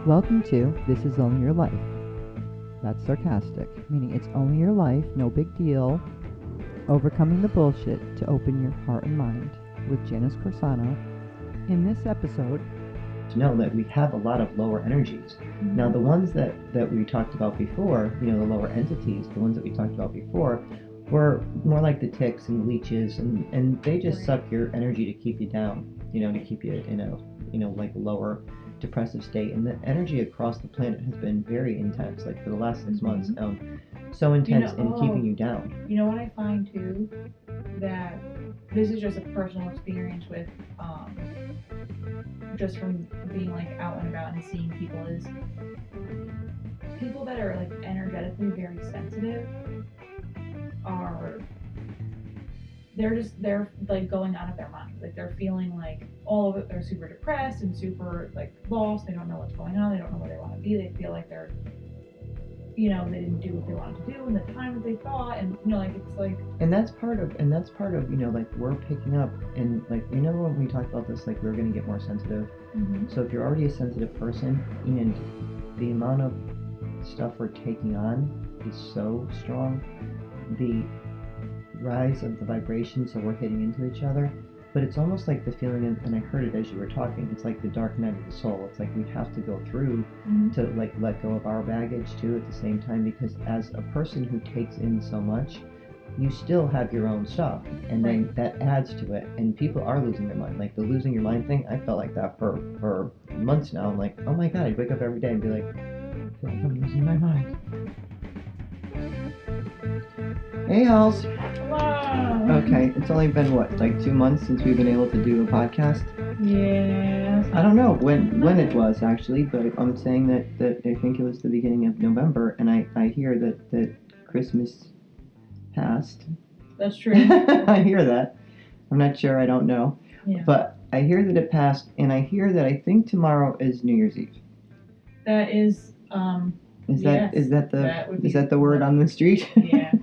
Welcome to This Is Only Your Life. That's sarcastic, meaning it's only your life, no big deal. Overcoming the bullshit to open your heart and mind with Janice Corsano. In this episode, to know that we have a lot of lower energies. Now, the ones that we talked about before, the lower entities, the ones that we talked about before, were more like the ticks and leeches, and they just suck your energy to keep you down, to keep you in a, like lower depressive state. And the energy across the planet has been very intense, like for the last 6 months, so intense in keeping you down. You know what I find too, that this is just a personal experience with, just from being like out and about and seeing people, is people that are like energetically very sensitive they're like going out of their mind. Like they're feeling like all of it, they're super depressed and super like lost. They don't know what's going on. They don't know where they want to be. They feel like they're, they didn't do what they wanted to do in the time that they thought, and like it's like. And that's part of like we're picking up, and like when we talked about this, like we're gonna get more sensitive. Mm-hmm. So if you're already a sensitive person, and the amount of stuff we're taking on is so strong, the rise of the vibration, so we're hitting into each other. But it's almost like the feeling, and I heard it as you were talking, it's like the dark night of the soul. It's like we have to go through to like let go of our baggage too at the same time, because as a person who takes in so much, you still have your own stuff, and then that adds to it, and people are losing their mind. Like the losing your mind thing, I felt like that for months now. I'm like, oh my god, I'd wake up every day and be like, I feel like I'm losing my mind. Hey, Halls. Hello. Okay, it's only been like 2 months since we've been able to do a podcast. Yeah. I don't know when it was actually, but I'm saying that I think it was the beginning of November, and I hear that Christmas passed. That's true. I hear that. I'm not sure. I don't know. Yeah. But I hear that it passed, and I hear that I think tomorrow is New Year's Eve. That is. Is yes, that the word on the street? Yeah.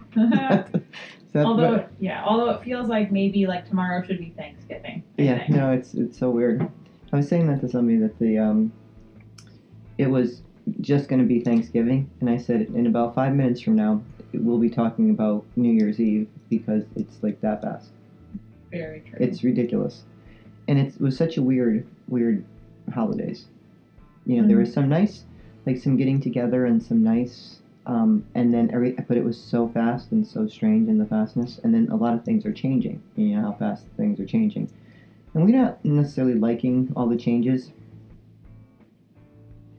Although what, it feels like maybe like tomorrow should be Thanksgiving. Yeah, no, it's so weird. I was saying that to somebody that it was just going to be Thanksgiving, and I said in about 5 minutes from now we'll be talking about New Year's Eve, because it's like that fast. Very true. It's ridiculous, and it was such a weird holidays. There was some nice, like some getting together and some nice. And then but it was so fast and so strange in the fastness, and then a lot of things are changing. How fast things are changing, and we're not necessarily liking all the changes.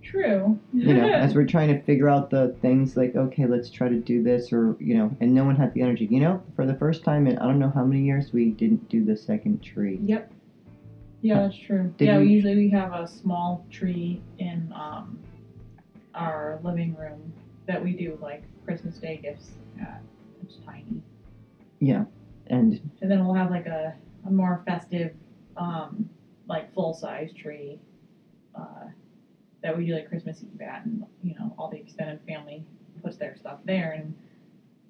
True. As we're trying to figure out the things, like, okay, let's try to do this, or and no one had the energy. For the first time in I don't know how many years, we didn't do the second tree. Yep. Yeah, that's true. We have a small tree in our living room that we do like Christmas Day gifts at. It's tiny. Yeah, and then we'll have like a more festive, like full size tree, that we do like Christmas Eve at, and all the extended family puts their stuff there, and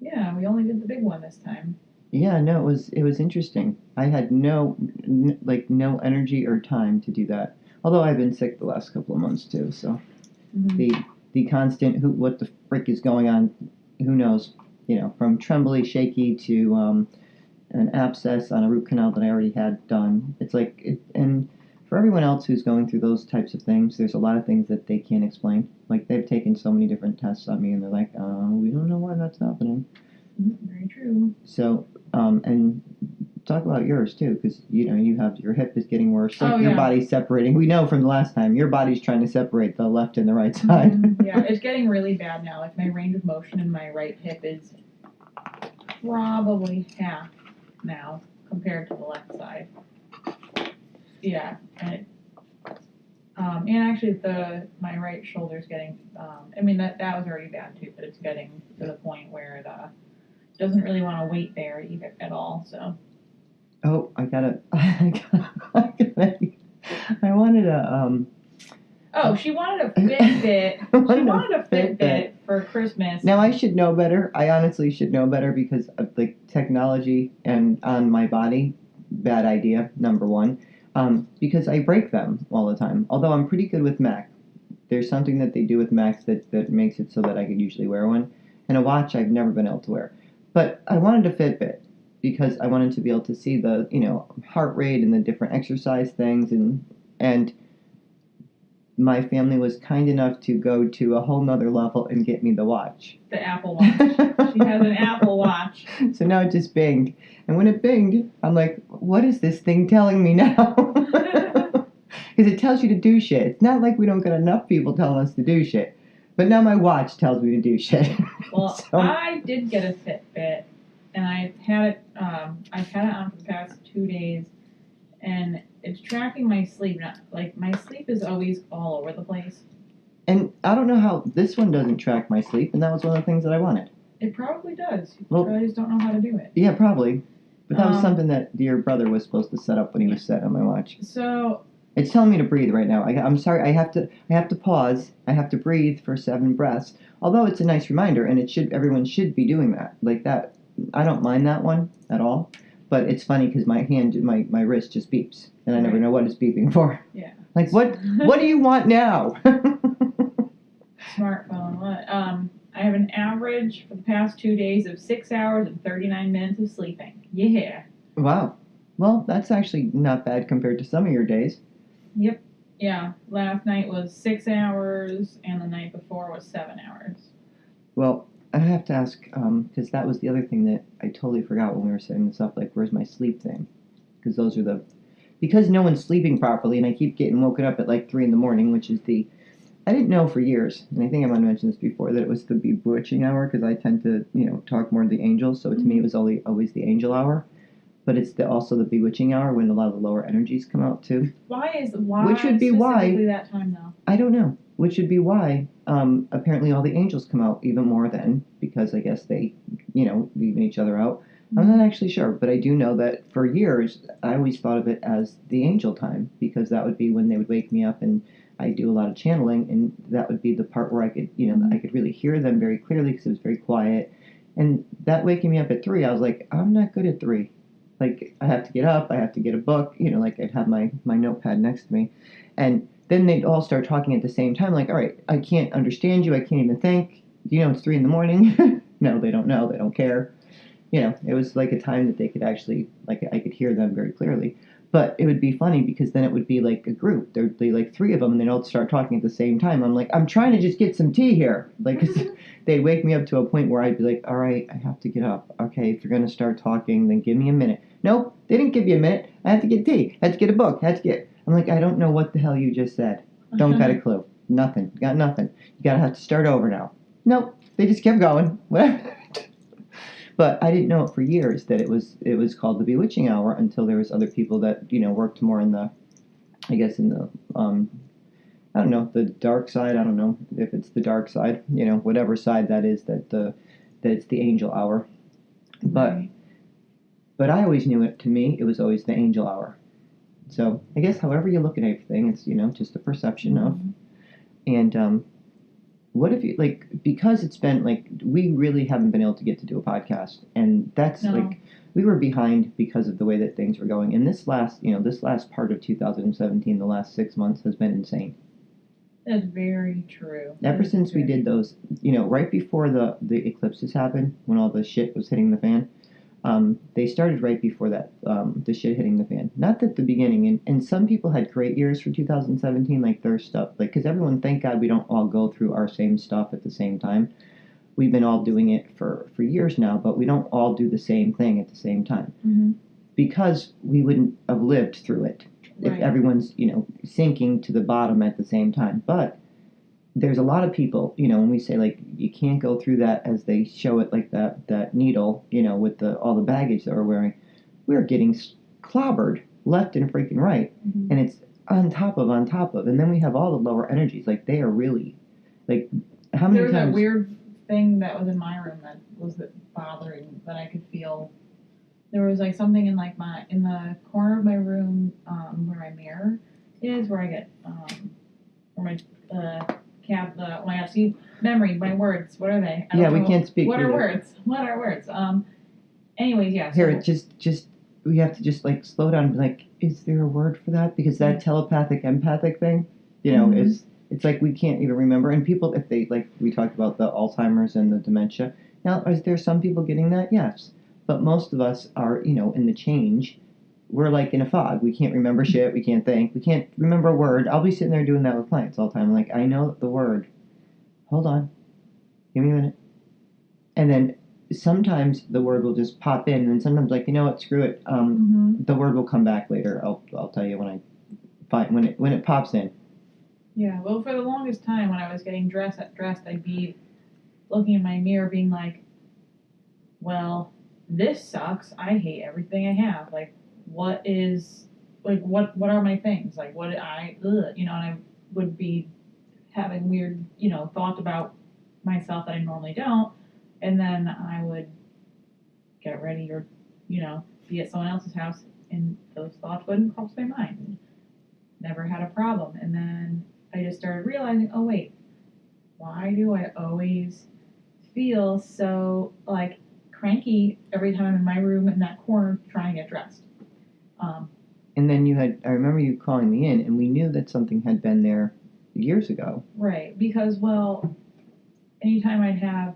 yeah, we only did the big one this time. Yeah, no, it was interesting. I had no energy or time to do that. Although I've been sick the last couple of months too, so the constant what the frick is going on, who knows? From trembly, shaky to an abscess on a root canal that I already had done. It's like and for everyone else who's going through those types of things, there's a lot of things that they can't explain. Like they've taken so many different tests on me, and they're like, we don't know why that's happening. Very true. So, and talk about yours too, because you have your hip is getting worse. Like your body's separating. We know from the last time your body's trying to separate the left and the right side. Yeah, it's getting really bad now. Like my range of motion in my right hip is probably half now compared to the left side. Yeah, and actually my right shoulder's getting. That was already bad too, but it's getting to the point where it doesn't really want to wait there either at all. So. Oh, I wanted a Oh, she wanted a Fitbit. She wanted a Fitbit for Christmas. Now I should know better. I honestly should know better, because of the technology and on my body. Bad idea, number one. Because I break them all the time. Although I'm pretty good with Mac. there's something that they do with Max that makes it so that I could usually wear one. And a watch I've never been able to wear. But I wanted a Fitbit because I wanted to be able to see the, heart rate and the different exercise things. And my family was kind enough to go to a whole nother level and get me the watch. The Apple Watch. She has an Apple Watch. So now it just binged. And when it binged, I'm like, what is this thing telling me now? Because it tells you to do shit. It's not like we don't get enough people telling us to do shit. But now my watch tells me to do shit. Well, So, I did get a Fitbit, and I've had it on for the past 2 days, and it's tracking my sleep. Now, like, my sleep is always all over the place. and I don't know how this one doesn't track my sleep, and that was one of the things that I wanted. It probably does. You Well- probably just don't know how to do it. Yeah, probably. But that was Um, something that your brother was supposed to set up when he was set on my watch. So, It's telling me to breathe right now. I'm sorry. I have to pause. I have to breathe for 7 breaths. Although it's a nice reminder, and everyone should be doing that. Like that. I don't mind that one at all. But it's funny because my wrist just beeps, and I never Right. know what it's beeping for. yeah. Like what do you want now? Smartphone. What? I have an average for the past 2 days of 6 hours and 39 minutes of sleeping. Yeah. Wow. Well, that's actually not bad compared to some of your days. Yep. Yeah. Last night was 6 hours, and the night before was 7 hours. Well, I have to ask, because that was the other thing that I totally forgot when we were setting this up. Like, where's my sleep thing? Because those are because no one's sleeping properly, and I keep getting woken up at like 3 in the morning, which is I didn't know for years, and I think I might have mentioned this before, that it was the bewitching hour, because I tend to, talk more to the angels, so to me it was always the angel hour. But it's also the bewitching hour when a lot of the lower energies come out too. Why Which would be why- specifically that time though? I don't know. Which would be why apparently all the angels come out even more then, because I guess they, leaving each other out. I'm not actually sure, but I do know that for years I always thought of it as the angel time, because that would be when they would wake me up, and I do a lot of channeling, and that would be the part where I could, I could really hear them very clearly because it was very quiet. And that waking me up at 3, I was like, I'm not good at 3. Like, I have to get up, I have to get a book, like I'd have my notepad next to me. And then they'd all start talking at the same time, like, all right, I can't understand you, I can't even think. Do you know it's 3 in the morning? No, they don't know, they don't care. It was like a time that they could actually, like, I could hear them very clearly. But it would be funny because then it would be like a group. There'd be like 3 of them, and they'd all start talking at the same time. I'm like, I'm trying to just get some tea here. Like, 'cause they'd wake me up to a point where I'd be like, all right, I have to get up. Okay, if you're going to start talking, then give me a minute. Nope, they didn't give you a minute. I had to get tea. I had to get a book. I'm like, I don't know what the hell you just said. Don't got a clue. Nothing. Got nothing. You got to have to start over now. Nope, they just kept going. Whatever. But I didn't know it for years that it was called the bewitching hour until there was other people that worked more in the, I guess in the I don't know, the dark side. I don't know if it's the dark side, whatever side that is, that it's the angel hour. But I always knew it. To me, it was always the angel hour. So I guess however you look at everything, it's just a perception of. And what if you, like, because it's been, like, we really haven't been able to get to do a podcast, and that's, like, we were behind because of the way that things were going, and this last part of 2017, the last 6 months, has been insane. That's very true. Ever since we did those, right before the eclipses happened, when all the shit was hitting the fan, they started right before that, the shit hitting the fan. Not at the beginning, and some people had great years for 2017, like their stuff, like, because everyone, thank God we don't all go through our same stuff at the same time. We've been all doing it for years now, but we don't all do the same thing at the same time. Mm-hmm. Because we wouldn't have lived through it if everyone's, sinking to the bottom at the same time. But there's a lot of people, when we say, like, you can't go through that as they show it, like that needle, with all the baggage that we're wearing. We're getting clobbered left and freaking right. Mm-hmm. And it's on top of. And then we have all the lower energies. Like, they are really, like, how many times... There was times... a weird thing that was in my room that was bothering, that I could feel. There was, like, something in, like, in the corner of my room, where my mirror is, where I get, where my, when I have to see memory, my words, what are they? I don't know. We can't speak. What are words? Anyways, yeah. Here, just we have to just, like, slow down and be like, is there a word for that? Because that telepathic, empathic thing, is It's like we can't even remember. And people, if they, like we talked about the Alzheimer's and the dementia. Now, is there some people getting that? Yes. But most of us are, in the change. We're like in a fog. We can't remember shit. We can't think. We can't remember a word. I'll be sitting there doing that with clients all the time. Like, I know the word. Hold on. Give me a minute. And then sometimes the word will just pop in. And sometimes, like, you know what? Screw it. The word will come back later. I'll tell you when I find when it pops in. Yeah. Well, for the longest time when I was getting dressed, I'd be looking in my mirror, being like, "Well, this sucks. I hate everything I have. Like, what are my things? Like, what and I would be having weird, thoughts about myself that I normally don't, and then I would get ready or, be at someone else's house, and those thoughts wouldn't cross my mind. Never had a problem. And then I just started realizing, oh wait, why do I always feel so, like, cranky every time I'm in my room in that corner trying to get dressed? And then I remember you calling me in, and we knew that something had been there years ago. Right, because, well, anytime I'd have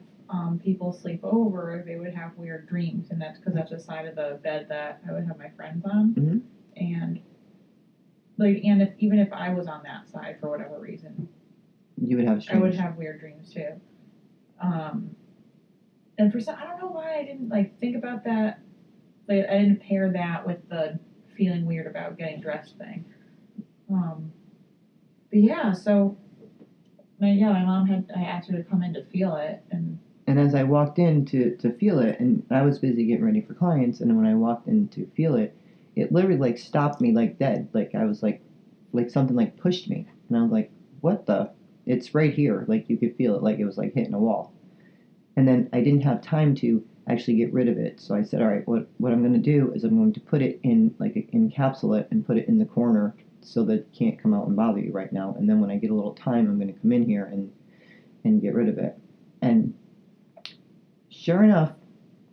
people sleep over, they would have weird dreams, and that's because that's the side of the bed that I would have my friends on. Mm-hmm. And, like, and even if I was on that side for whatever reason, you would have I would have weird dreams too. And for some, I don't know why I didn't, like, think about that. Like, I didn't pair that with the feeling weird about getting dressed thing. But yeah, so my mom I asked her to come in to feel it, and as I walked in to feel it, and I was busy getting ready for clients, and when I walked in to feel it, it literally, like, stopped me, like, dead. Like, I was like something, like, pushed me, and I was like, what the? It's right here. Like, you could feel it, like it was like hitting a wall. And then I didn't have time to actually get rid of it. So I said, all right, what I'm going to do is I'm going to put it in, like, encapsulate it and put it in the corner so that it can't come out and bother you right now. And then when I get a little time, I'm going to come in here and get rid of it. And sure enough,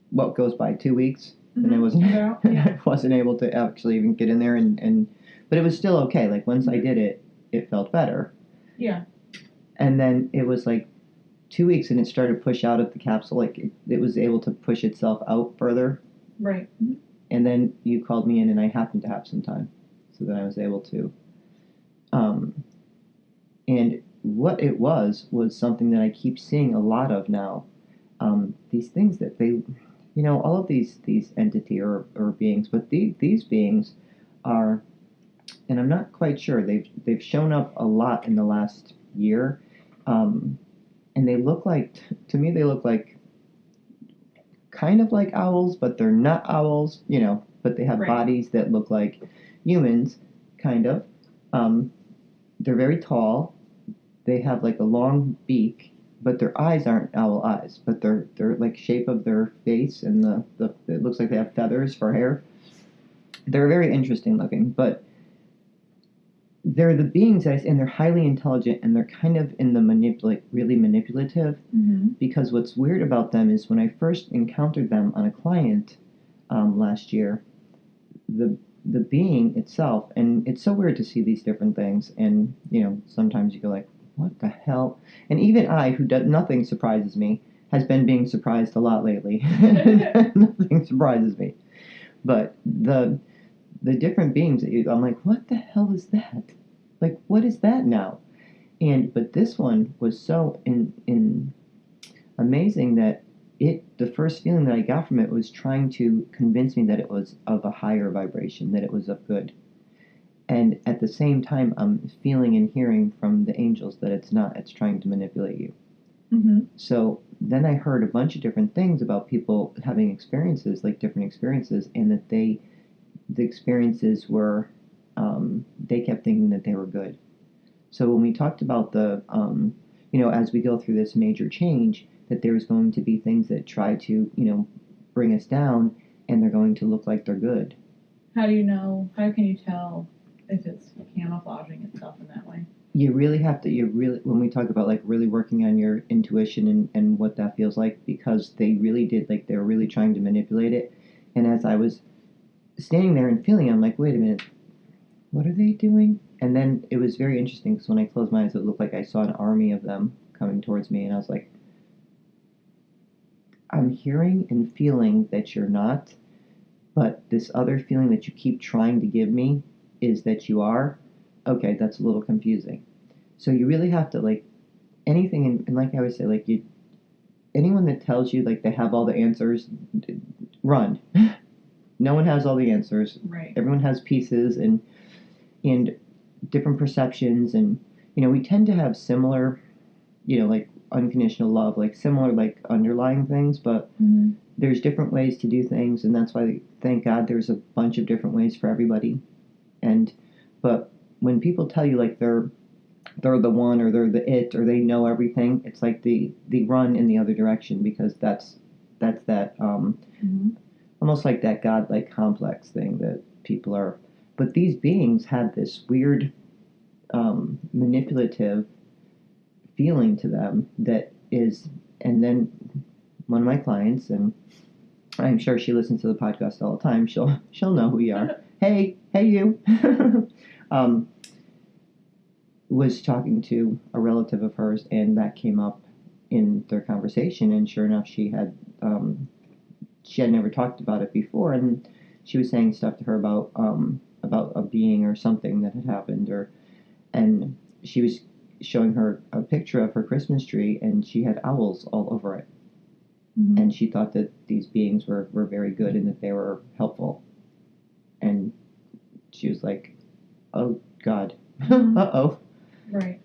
what goes by 2 weeks, and I wasn't I wasn't able to actually even get in there, but it was still okay. Like, once I did it, it felt better. Yeah. And then it was like 2 weeks, and it started to push out of the capsule. Like, it was able to push itself out further. Right. And then you called me in, and I happened to have some time, so that I was able to. And what it was something that I keep seeing a lot of now. These things that they, all of these entity or beings, but these beings are, and I'm not quite sure, they've shown up a lot in the last year. And they look like, to me, they look like kind of like owls, but they're not owls, but they have bodies that look like humans, kind of. They're very tall. They have, like, a long beak, but their eyes aren't owl eyes, but they're like shape of their face, and it looks like they have feathers for hair. They're very interesting looking, but they're the beings and they're highly intelligent, and they're kind of in the really manipulative. Mm-hmm. Because what's weird about them is when I first encountered them on a client last year, the being itself, and it's so weird to see these different things, and sometimes you go like, what the hell? And even I, who does nothing surprises me, has been being surprised a lot lately. Nothing surprises me, but the different beings, I'm like, what the hell is that? Like, what is that now? But this one was so amazing that the first feeling that I got from it was trying to convince me that it was of a higher vibration, that it was of good. And at the same time, I'm feeling and hearing from the angels that it's not, it's trying to manipulate you. Mm-hmm. So then I heard a bunch of different things about people having experiences, like different experiences, and that the experiences were, they kept thinking that they were good. So when we talked about the, as we go through this major change, that there's going to be things that try to, bring us down, and they're going to look like they're good. How do you know? How can you tell if it's camouflaging itself in that way? You really have to, when we talk about, like, really working on your intuition and what that feels like, because they really did, like, they were really trying to manipulate it. And as I was standing there and feeling, I'm like, wait a minute, what are they doing? And then it was very interesting because when I closed my eyes, it looked like I saw an army of them coming towards me. And I was like, I'm hearing and feeling that you're not, but this other feeling that you keep trying to give me is that you are. Okay, that's a little confusing. So you really have to, like, anything, and like I always say, like, anyone that tells you, like, they have all the answers, run. No one has all the answers. Right. Everyone has pieces and different perceptions, and, we tend to have similar, like, unconditional love, like, similar, like, underlying things, but there's different ways to do things, and that's why, thank God, there's a bunch of different ways for everybody. But when people tell you, like, they're the one, or they're the it, or they know everything, it's like the run in the other direction, because that's that almost like that God-like complex thing that people are. But these beings have this weird manipulative feeling to them that is. And then one of my clients, and I'm sure she listens to the podcast all the time, she'll know who you are. Hey you. Was talking to a relative of hers, and that came up in their conversation, and sure enough, she had never talked about it before, and she was saying stuff to her about a being or something that had happened, and she was showing her a picture of her Christmas tree, and she had owls all over it. And she thought that these beings were very good and that they were helpful. And she was like, oh God, uh-oh. Right.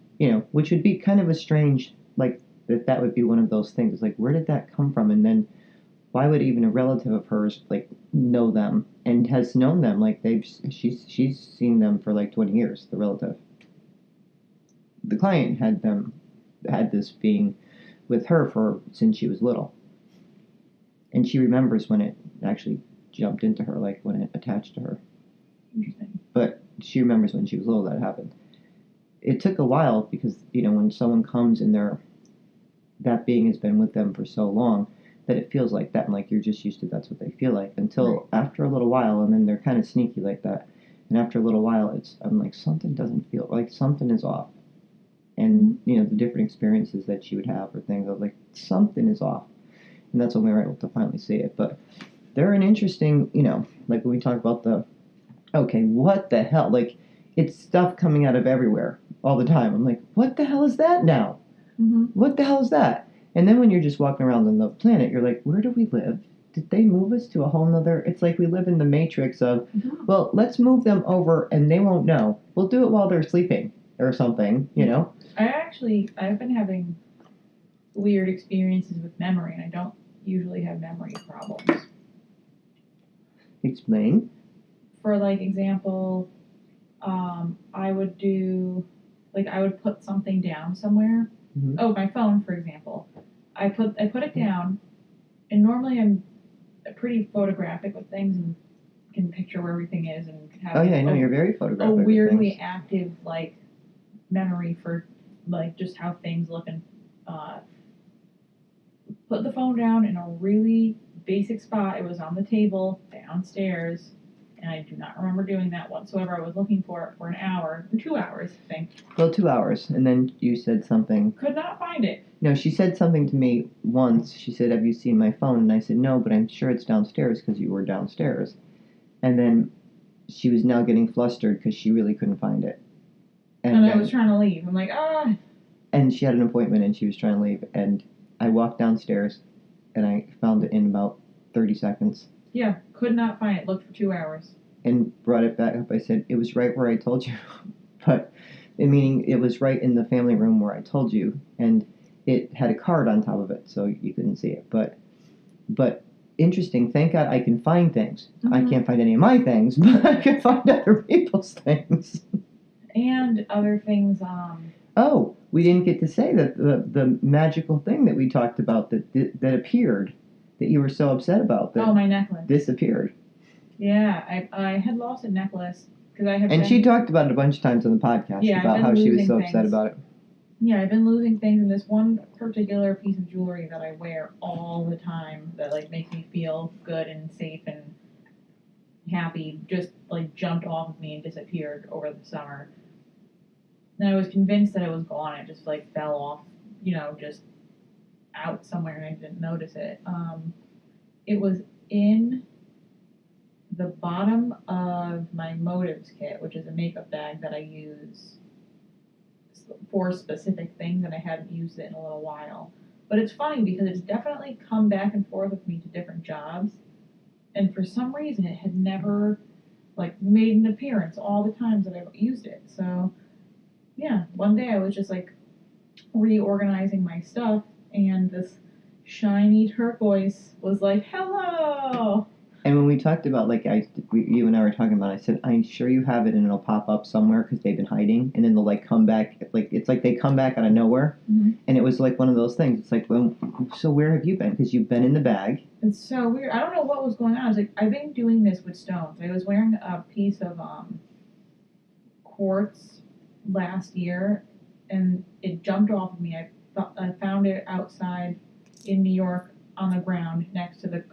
Which would be kind of a strange, like, that would be one of those things. Like, where did that come from? And then why would even a relative of hers, like, know them and has known them? Like, she's seen them for like 20 years, the relative. The client had this being with her since she was little. And she remembers when it actually jumped into her, like when it attached to her. Interesting. But she remembers when she was little that happened. It took a while because, when someone comes and that being has been with them for so long that it feels like that, and like you're just used to that's what they feel like, until after a little while, and then they're kind of sneaky like that. And after a little while, I'm like, something doesn't feel like, something is off. And, the different experiences that she would have or things, I was like, something is off. And that's when we were able to finally see it. But they're an interesting, like when we talk about okay, what the hell? Like, it's stuff coming out of everywhere all the time. I'm like, what the hell is that now? What the hell is that? And then when you're just walking around on the planet, you're like, where do we live? Did they move us to a whole nother? It's like we live in the matrix of, well, let's move them over and they won't know. We'll do it while they're sleeping or something, I've been having weird experiences with memory, and I don't usually have memory problems. Explain. For, like, example, I would put something down somewhere. Oh, my phone, for example. I put it down, and normally I'm pretty photographic with things and can picture where everything is and have you're very photographic. A weirdly active, like, memory for, like, just how things look, and put the phone down in a really basic spot. It was on the table downstairs, and I do not remember doing that whatsoever. I was looking for it for an hour, or 2 hours, I think. Well, 2 hours, and then you said something. Could not find it. No, she said something to me once. She said, have you seen my phone? And I said, no, but I'm sure it's downstairs because you were downstairs. And then she was now getting flustered because she really couldn't find it. And I was trying to leave. I'm like, ah. And she had an appointment and she was trying to leave. And I walked downstairs and I found it in about 30 seconds. Yeah, could not find it. Looked for 2 hours. And brought it back up. I said, it was right where I told you. But, meaning it was right in the family room where I told you. And it had a card on top of it, so you couldn't see it. But interesting. Thank God I can find things. I can't find any of my things, but I can find other people's things. And other things, Oh, we didn't get to say that the magical thing that we talked about that appeared, that you were so upset about, that my necklace disappeared. Yeah, I had lost a necklace because I have. And she talked about it a bunch of times on the podcast about how she was so upset about it. Yeah, I've been losing things, and this one particular piece of jewelry that I wear all the time that, like, makes me feel good and safe and happy just, like, jumped off of me and disappeared over the summer. And I was convinced that it was gone. It just like fell off, just out somewhere, and I didn't notice it. It was in the bottom of my Motives kit, which is a makeup bag that I use for specific things, and I hadn't used it in a little while. But it's funny because it's definitely come back and forth with me to different jobs, and for some reason it had never like made an appearance all the times that I've used it. So yeah, one day I was just like reorganizing my stuff, and this shiny turquoise was like, "Hello." And when we talked about, like, you and I were talking about, I said, I'm sure you have it and it'll pop up somewhere because they've been hiding. And then they'll, like, come back. Like, it's like they come back out of nowhere. Mm-hmm. And it was, like, one of those things. It's like, well, so where have you been? Because you've been in the bag. It's so weird. I don't know what was going on. I was like, I've been doing this with stones. I was wearing a piece of quartz last year, and it jumped off of me. I found it outside in New York on the ground next to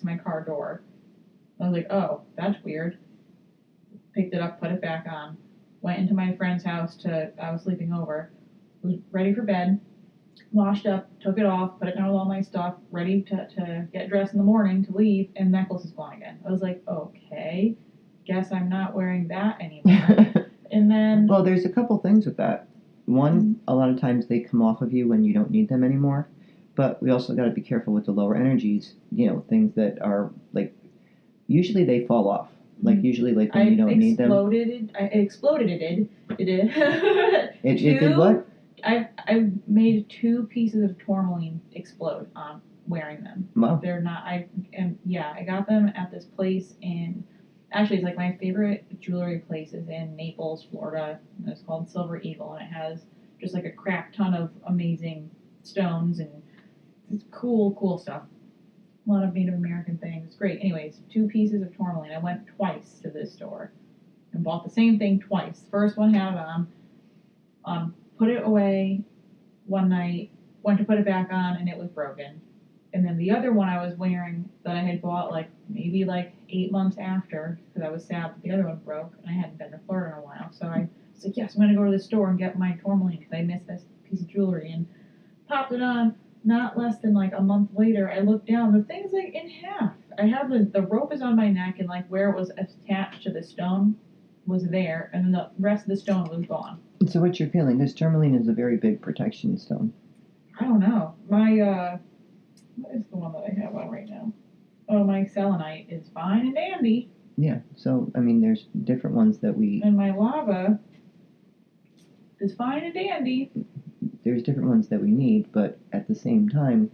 my car door. I was like, oh, that's weird. Picked it up, put it back on. Went into my friend's house I was sleeping over. Was ready for bed. Washed up, took it off, put it down with all my stuff, ready to get dressed in the morning to leave, and necklace is gone again. I was like, okay, guess I'm not wearing that anymore. And then... Well, there's a couple things with that. One, a lot of times they come off of you when you don't need them anymore. But we also got to be careful with the lower energies, things that are, like, usually they fall off. Like, usually, like, when you don't need them. It exploded. It did. It did what? I made 2 pieces of tourmaline explode on wearing them. Wow. They're not, I got them at this place actually, it's like my favorite jewelry place is in Naples, Florida, and it's called Silver Eagle, and it has just like a crap ton of amazing stones, and it's cool stuff. A lot of Native American things. Great. Anyways, 2 pieces of tourmaline. I went twice to this store and bought the same thing twice. First one had it on, put it away one night, went to put it back on, and it was broken. And then the other one I was wearing that I had bought maybe 8 months after, because I was sad that the other one broke, and I hadn't been to Florida in a while. So I was like, yes, I'm going to go to the store and get my tourmaline because I missed this piece of jewelry, and popped it on. Not less than a month later, I looked down, the thing's in half. I have the rope is on my neck, and where it was attached to the stone was there, and then the rest of the stone was gone. So what you're feeling, this tourmaline is a very big protection stone. I don't know. My, what is the one that I have on right now? Oh, my selenite is fine and dandy. Yeah, so, I mean, there's different ones that we... And my lava is fine and dandy. There's different ones that we need, but at the same time,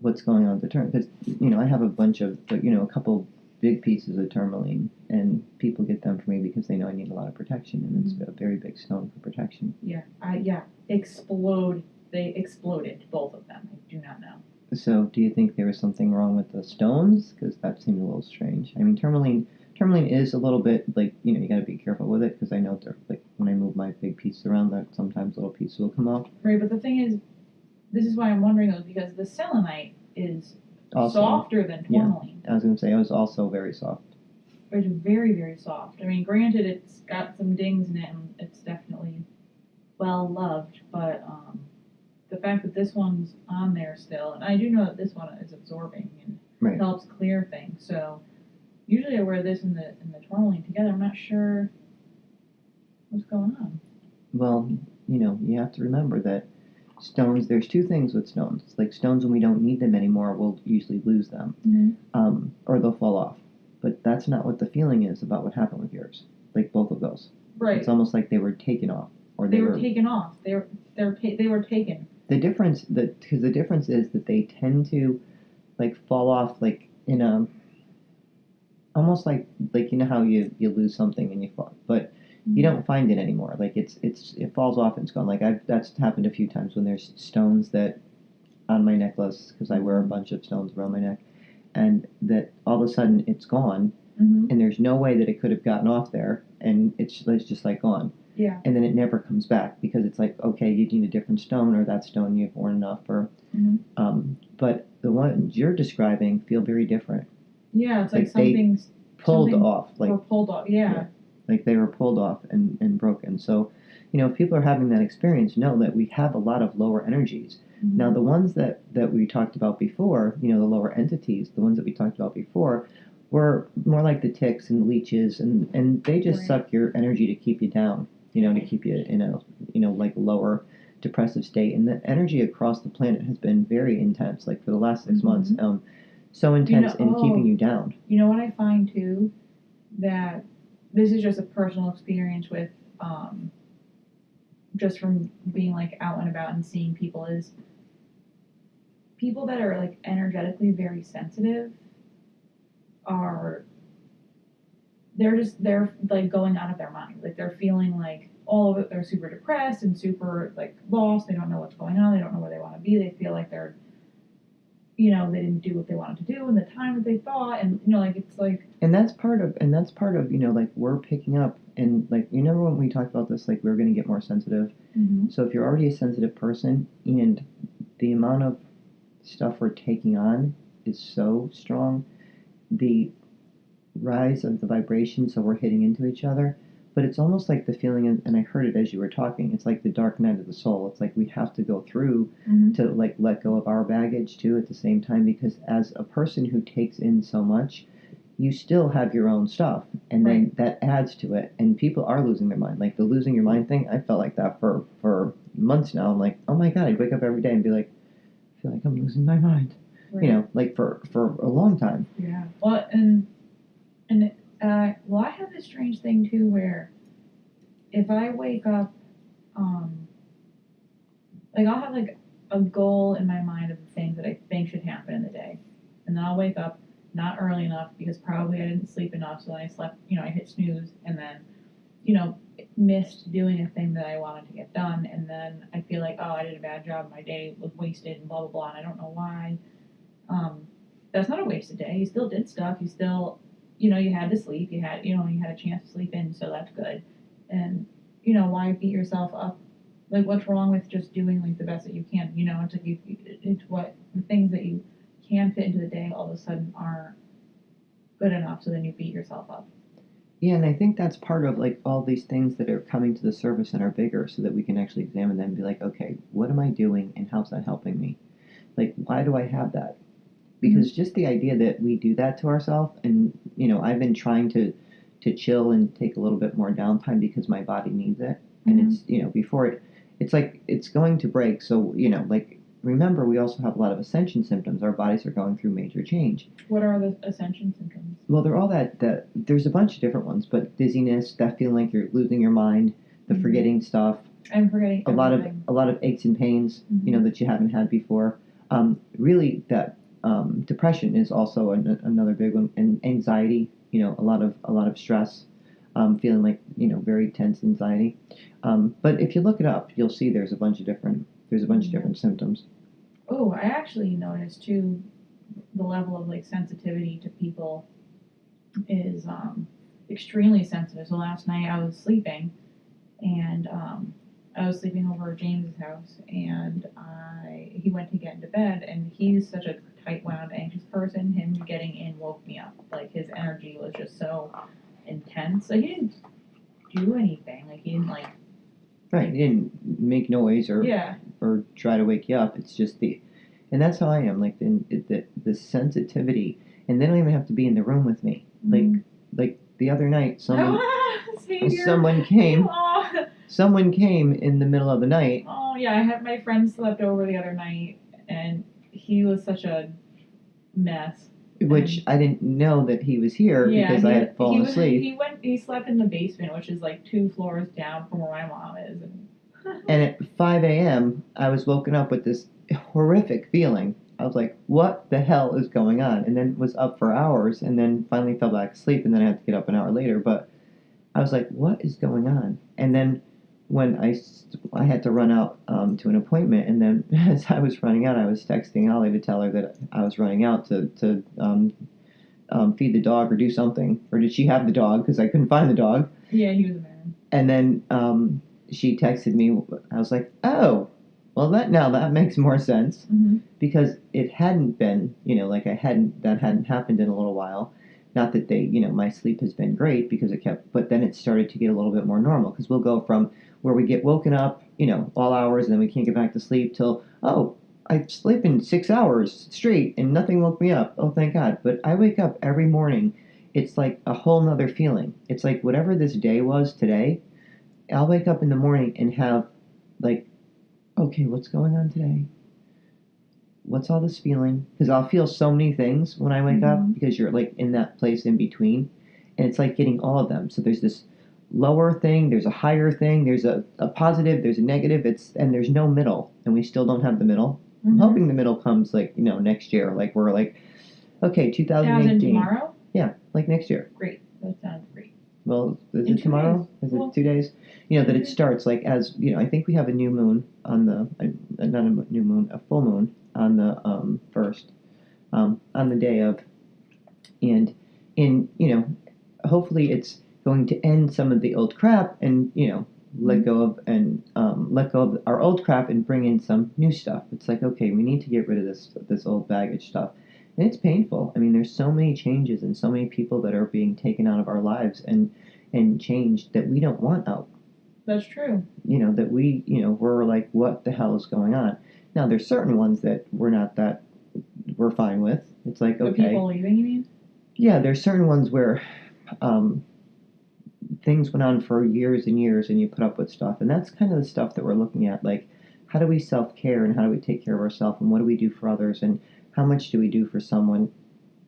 what's going on with the tourmaline? Because, I have a bunch of, a couple big pieces of tourmaline, and people get them for me because they know I need a lot of protection, and it's a very big stone for protection. Yeah, explode. They exploded, both of them. I do not know. So, do you think there was something wrong with the stones? Because that seemed a little strange. I mean, tourmaline is a little bit, you got to be careful with it, because I know when I move my big pieces around, that sometimes little pieces will come off. Right, but the thing is, this is why I'm wondering, though, because the selenite is also softer than tourmaline. Yeah, I was going to say, it was also very soft. It's very, very soft. I mean, granted, it's got some dings in it, and it's definitely well-loved, but the fact that this one's on there still, and I do know that this one is absorbing and helps clear things, so... Usually I wear this and the tourmaline together. I'm not sure what's going on. Well, you have to remember that stones, there's 2 things with stones. Stones, when we don't need them anymore, we'll usually lose them. Mm-hmm. Or they'll fall off. But that's not what the feeling is about what happened with yours. Both of those. Right. It's almost like they were taken off. Or they were taken off. They were taken. The difference is that they tend to, fall off, in a... Almost like how you lose something and you fall, but you don't find it anymore. It falls off and it's gone. That's happened a few times when there's stones that on my necklace, because I wear a bunch of stones around my neck, and that all of a sudden it's gone, and there's no way that it could have gotten off there, and it's just gone. Yeah. And then it never comes back because it's okay, you need a different stone, or that stone you've worn enough, or but the ones you're describing feel very different. Yeah, it's something pulled off. Or pulled off, yeah. They were pulled off and broken. So, if people are having that experience, know that we have a lot of lower energies. Mhm. Now, the ones that we talked about before, the lower entities, the ones that we talked about before, were more like the ticks and the leeches, and they just Right. suck your energy to keep you down, to keep you in a, like lower depressive state. And the energy across the planet has been very intense, like for the last 6 Mhm. months, so intense in keeping you down. You know what I find too? That this is just a personal experience with, just from being like out and about and seeing people, is people that are like energetically very sensitive are, they're like going out of their mind. Like they're feeling like all of it, they're super depressed and super like lost. They don't know what's going on. They don't know where they want to be. They feel like they're, they didn't do what they wanted to do in the time that they thought. And, like, it's like. And that's part of, like we're picking up, and like, remember when we talked about this, like we're going to get more sensitive. Mm-hmm. So if you're already a sensitive person, and the amount of stuff we're taking on is so strong, the rise of the vibration, so we're hitting into each other. But it's almost like the feeling, and I heard it as you were talking, it's like the dark night of the soul. It's like we have to go through Mm-hmm. to like let go of our baggage too at the same time, because as a person who takes in so much, you still have your own stuff, and then Right. that adds to it, and people are losing their mind. Like the losing your mind thing, I felt like that for months now. I'm like, oh my God, I'd wake up every day and be like, I feel like I'm losing my mind. Right. Like for a long time. Yeah. Well, well, I have this strange thing too, where if I wake up, like I'll have like a goal in my mind of the things that I think should happen in the day, and then I'll wake up not early enough because probably I didn't sleep enough, so then I slept, I hit snooze, and then, missed doing a thing that I wanted to get done, and then I feel like, oh, I did a bad job, my day was wasted, and blah blah blah, and I don't know why. That's not a wasted day. You still did stuff. You still, you had to sleep. You had a chance to sleep in, so that's good. And, why beat yourself up? Like, what's wrong with just doing, like, the best that you can? It's like it's what the things that you can fit into the day all of a sudden aren't good enough, so then you beat yourself up. Yeah, and I think that's part of, like, all these things that are coming to the surface and are bigger, so that we can actually examine them and be like, okay, what am I doing, and how's that helping me? Like, why do I have that? Because just the idea that we do that to ourselves, and, I've been trying to chill and take a little bit more downtime because my body needs it. And it's, before it's like it's going to break. So, like, remember, we also have a lot of ascension symptoms. Our bodies are going through major change. What are the ascension symptoms? Well, they're all that there's a bunch of different ones, but dizziness, that feeling like you're losing your mind, the forgetting stuff. I'm forgetting everything. A lot of aches and pains, that you haven't had before. Really, that depression is also another big one, and anxiety. A lot of stress, feeling like very tense anxiety. But if you look it up, you'll see there's a bunch of different symptoms. Oh, I actually noticed too, the level of like sensitivity to people is extremely sensitive. So last night I was sleeping, and I was sleeping over at James's house, and he went to get into bed, and he's such a tight-wound, anxious person. Him getting in woke me up. Like, his energy was just so intense. Like, he didn't do anything. Like, he didn't, like... Right, he didn't make noise or try to wake you up. It's just and that's how I am. Like, the sensitivity, and they don't even have to be in the room with me. Like the other night, someone came. Oh. Someone came in the middle of the night. Oh, yeah, I had my friend slept over the other night, and he was such a mess. Which I didn't know that he was here because I had fallen asleep. He slept in the basement, which is like 2 floors down from where my mom is. And at 5 a.m., I was woken up with this horrific feeling. I was like, what the hell is going on? And then was up for hours, and then finally fell back asleep, and then I had to get up an hour later. But I was like, what is going on? And then when I had to run out to an appointment, and then as I was running out, I was texting Ollie to tell her that I was running out to feed the dog or do something. Or did she have the dog? Because I couldn't find the dog. Yeah, he was a man. And then she texted me. I was like, oh, well, that makes more sense. Because it hadn't been, that hadn't happened in a little while. Not that my sleep has been great, because but then it started to get a little bit more normal, because we'll go from where we get woken up, all hours, and then we can't get back to sleep till, oh, I sleep in 6 hours straight and nothing woke me up. Oh, thank God. But I wake up every morning. It's like a whole nother feeling. It's like whatever this day was today, I'll wake up in the morning and have like, okay, what's going on today? What's all this feeling? Because I'll feel so many things when I wake up because you're like in that place in between. And it's like getting all of them. So there's this lower thing, there's a higher thing, there's a positive, there's a negative, and there's no middle. And we still don't have the middle. I'm hoping the middle comes like, next year. Like we're like, okay, 2018. Tomorrow? Yeah, like next year. Great. That sounds great. Well, is it tomorrow? Is it 2 days? That it starts like as, I think we have a new moon on the, not a new moon, a full moon on the 1st, on the day of. And hopefully it's going to end some of the old crap and, let go of our old crap and bring in some new stuff. It's like, okay, we need to get rid of this old baggage stuff. And it's painful. I mean, there's so many changes and so many people that are being taken out of our lives and changed that we don't want out. That's true. That we, we're like, what the hell is going on? Now, there's certain ones that we're fine with. It's like, okay. The people leaving, you mean? Yeah, there's certain ones where things went on for years and years and you put up with stuff. And that's kind of the stuff that we're looking at. Like, how do we self-care and how do we take care of ourselves and what do we do for others and how much do we do for someone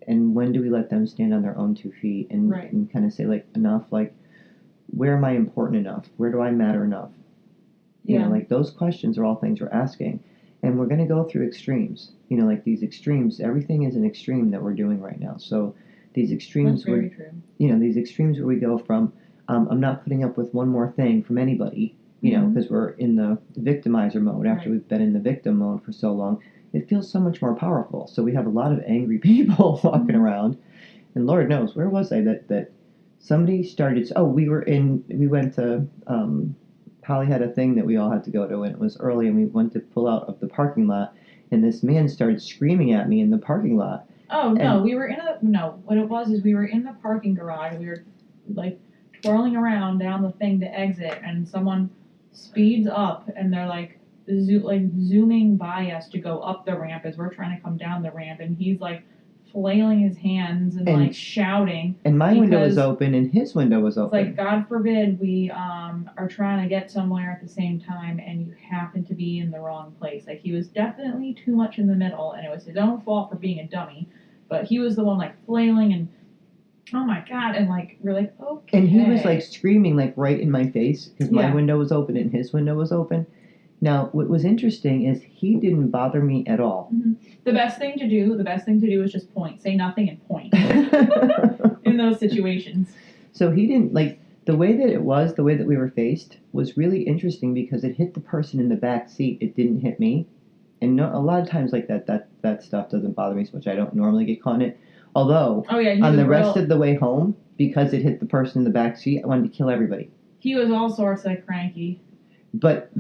and when do we let them stand on their own 2 feet and kind of say, like, enough, like, where am I important enough? Where do I matter enough? Like, those questions are all things we're asking. And we're going to go through extremes. Like, these extremes, everything is an extreme that we're doing right now. So these extremes, that's very true. These extremes where we go from, I'm not putting up with one more thing from anybody, because we're in the victimizer mode after we've been in the victim mode for so long. It feels so much more powerful. So we have a lot of angry people walking around. And Lord knows, where was I that somebody started, we went to, Holly had a thing that we all had to go to, and it was early, and we went to pull out of the parking lot, and this man started screaming at me in the parking lot. Oh, no, what it was is we were in the parking garage, we were, like, twirling around down the thing to exit, and someone speeds up, and they're, like, zooming by us to go up the ramp as we're trying to come down the ramp, and he's like flailing his hands and like shouting. And my window was open and his window was open. It's like, God forbid we are trying to get somewhere at the same time and you happen to be in the wrong place. Like, he was definitely too much in the middle and it was his own fault for being a dummy, but he was the one like flailing and oh my God, and like we're like, okay. And he was like screaming like right in my face because my window was open and his window was open. Now, what was interesting is he didn't bother me at all. Mm-hmm. The best thing to do is just point. Say nothing and point. In those situations. So he didn't, like, the way that we were faced was really interesting because it hit the person in the back seat. It didn't hit me. And a lot of times like that stuff doesn't bother me so much. I don't normally get caught in it. Although, on the rest of the way home, because it hit the person in the back seat, I wanted to kill everybody. He was all sorts of cranky. But,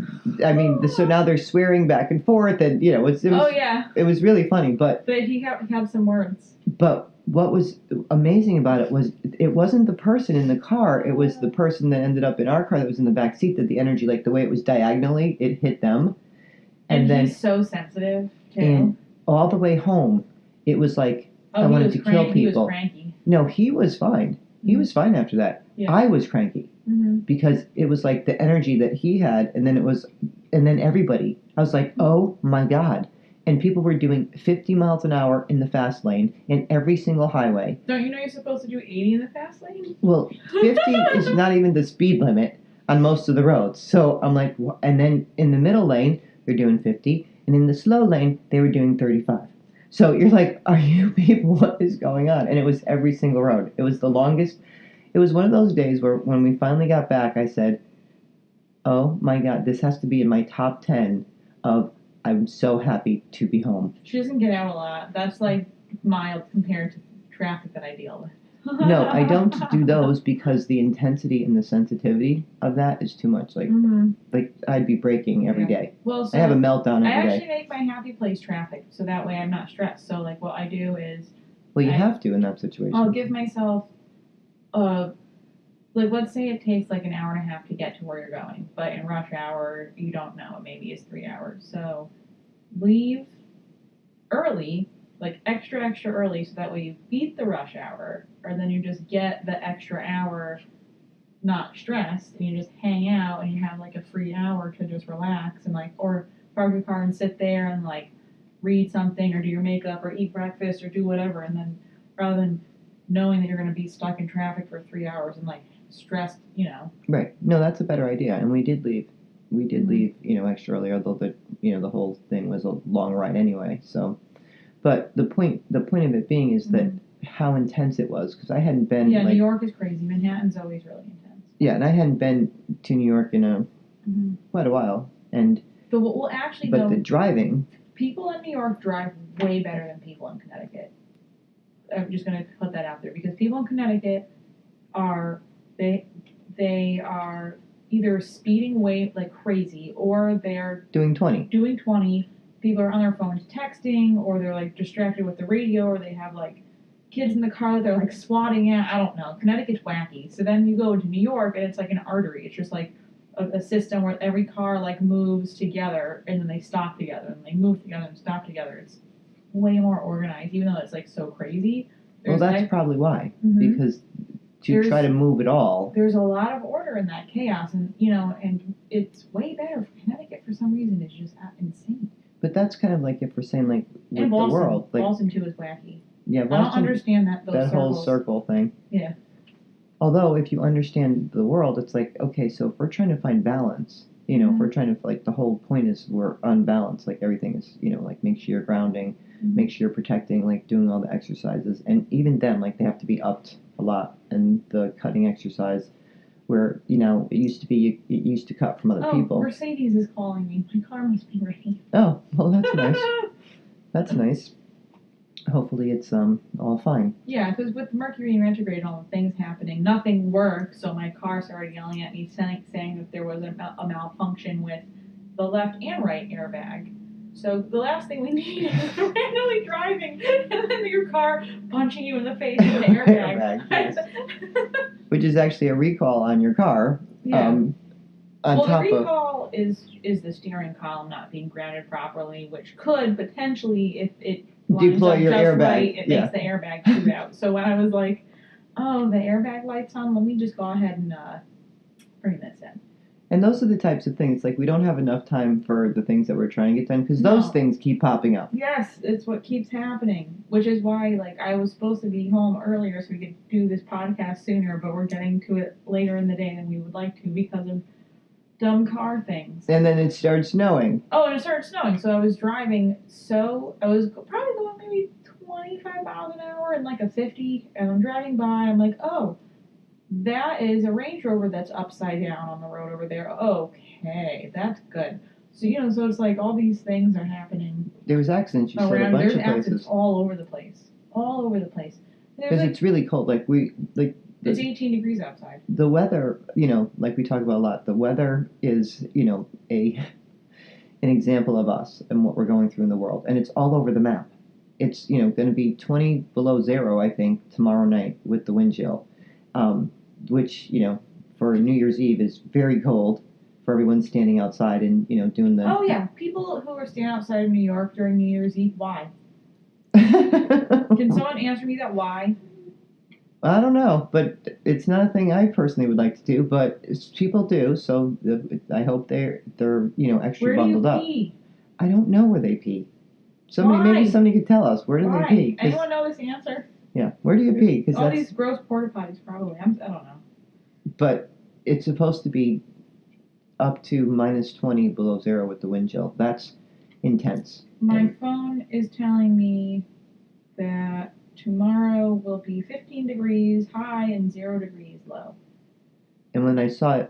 I mean, so now they're swearing back and forth, and, it was it was really funny, but he had some words. But what was amazing about it was it wasn't the person in the car, it was the person that ended up in our car that was in the back seat, that the energy, like, the way it was diagonally, it hit them. And then he's so sensitive, too. And all the way home, it was like, I wanted to kill people. He was cranky. No, he was fine. He was fine after that. Yeah. I was cranky. Mm-hmm. Because it was like the energy that he had, and then everybody. I was like, oh my God. And people were doing 50 miles an hour in the fast lane in every single highway. Don't you know you're supposed to do 80 in the fast lane? Well, 50 is not even the speed limit on most of the roads. So I'm like, and then in the middle lane, they're doing 50, and in the slow lane, they were doing 35. So you're like, are you people, what is going on? And it was every single road. It was the longest. It was one of those days where when we finally got back, I said, oh my God, this has to be in my top 10 of I'm so happy to be home. She doesn't get out a lot. That's like mild compared to traffic that I deal with. No, I don't do those because the intensity and the sensitivity of that is too much. Like, like I'd be braking every day. Well, so I have a meltdown every day. I actually make my happy place traffic, so that way I'm not stressed. So like what I do is... Well, you have to in that situation. I'll give myself like, let's say it takes like an hour and a half to get to where you're going, but in rush hour, you don't know. It maybe is 3 hours. So leave early, like extra early, so that way you beat the rush hour, or then you just get the extra hour not stressed, and you just hang out and you have like a free hour to just relax and like, or park your car and sit there and like read something or do your makeup or eat breakfast or do whatever, and then rather than knowing that you're going to be stuck in traffic for 3 hours and like stressed, you know. Right. No, that's a better idea. And we did leave. We did leave, extra early, although the whole thing was a long ride anyway. So, but the point of it being is that how intense it was, because I hadn't been. Yeah, New York is crazy. Manhattan's always really intense. Yeah, and I hadn't been to New York in quite a while, and. But well, actually, but the driving. People in New York drive way better than people in Connecticut. I'm just going to put that out there because people in Connecticut are they are either speeding way like crazy or they're doing 20. People are on their phones texting, or they're like distracted with the radio, or they have like kids in the car that they're like swatting at. I don't know. Connecticut's wacky. So then you go to New York and it's like an artery. It's just like a system where every car like moves together and then they stop together and they move together and stop together. It's way more organized, even though it's like so crazy. Well, that's probably why, because try to move it all. There's a lot of order in that chaos, and and it's way better for Connecticut for some reason. It's just insane. But that's kind of like if we're saying like with Boston, the world, like Boston too is wacky. Yeah, Boston, I don't understand that whole circle thing. Yeah. Although if you understand the world, it's like, okay, so if we're trying to find balance, if we're trying to, like, the whole point is we're unbalanced, like everything is, like make sure you're grounding, make sure you're protecting, like doing all the exercises, and even then, like they have to be upped a lot, and the cutting exercise, where, it used to cut from other people. Mercedes is calling me. My car must be ready. Oh, well, that's nice. That's nice. Hopefully it's all fine. Yeah, because with Mercury in retrograde and all the things happening, nothing worked, so my car started yelling at me saying that there was a malfunction with the left and right airbag. So the last thing we need is randomly driving and then your car punching you in the face with the airbag. Yes. Which is actually a recall on your car. Yeah. The recall is the steering column not being grounded properly, which could potentially, if it deploy your airbag. Right, it makes the airbag shoot out. So when I was like, oh, the airbag light's on, let me just go ahead and bring this in. And those are the types of things, like we don't have enough time for the things that we're trying to get done, because those things keep popping up. Yes, it's what keeps happening, which is why, like, I was supposed to be home earlier so we could do this podcast sooner, but we're getting to it later in the day than we would like to because of dumb car things. And then it started snowing. Oh, and it started snowing, so I was driving, I was probably going maybe 25 miles an hour and like a 50, and I'm driving by, I'm like, oh, that is a Range Rover that's upside down on the road over there. Okay, that's good. So, so it's like all these things are happening. There was accidents, you said, a bunch of places. There's accidents all over the place. All over the place. Because it's really cold. It's 18 degrees outside. The weather, like we talk about a lot, the weather is, an example of us and what we're going through in the world. And it's all over the map. It's, going to be 20 below zero, I think, tomorrow night with the wind chill. Which, for New Year's Eve is very cold for everyone standing outside and, doing the... Oh, yeah. People who are standing outside of New York during New Year's Eve, why? Can someone answer me that why? I don't know, but it's not a thing I personally would like to do, but people do, so I hope they're extra bundled up. Where do you pee? I don't know where they pee. Maybe somebody could tell us. Where do they pee? Anyone know this answer? Yeah, where do you pee? All these gross porta potties, probably. I don't know. But it's supposed to be up to minus 20 below zero with the wind chill. That's intense. My phone is telling me that tomorrow will be 15 degrees high and 0 degrees low. And when I saw it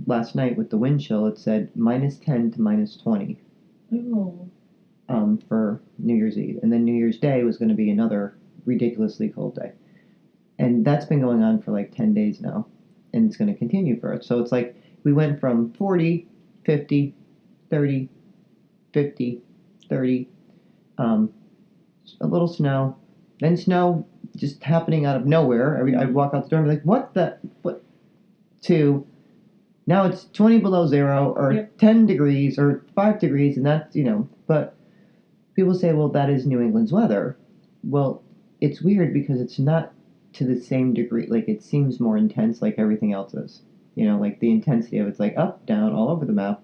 last night with the wind chill, it said minus 10 to minus 20. Ooh. For New Year's Eve. And then New Year's Day was going to be another ridiculously cold day. And that's been going on for like 10 days now. And it's going to continue for it. So it's like we went from 40, 50, 30, 50, 30, a little snow, then snow just happening out of nowhere. I'd walk out the door and be like, what? to now it's 20 below zero or Yep. 10 degrees or 5 degrees, and that's, but people say, well, that is New England's weather. Well, it's weird because it's not to the same degree. Like, it seems more intense like everything else is. Like the intensity of it's like up, down, all over the map.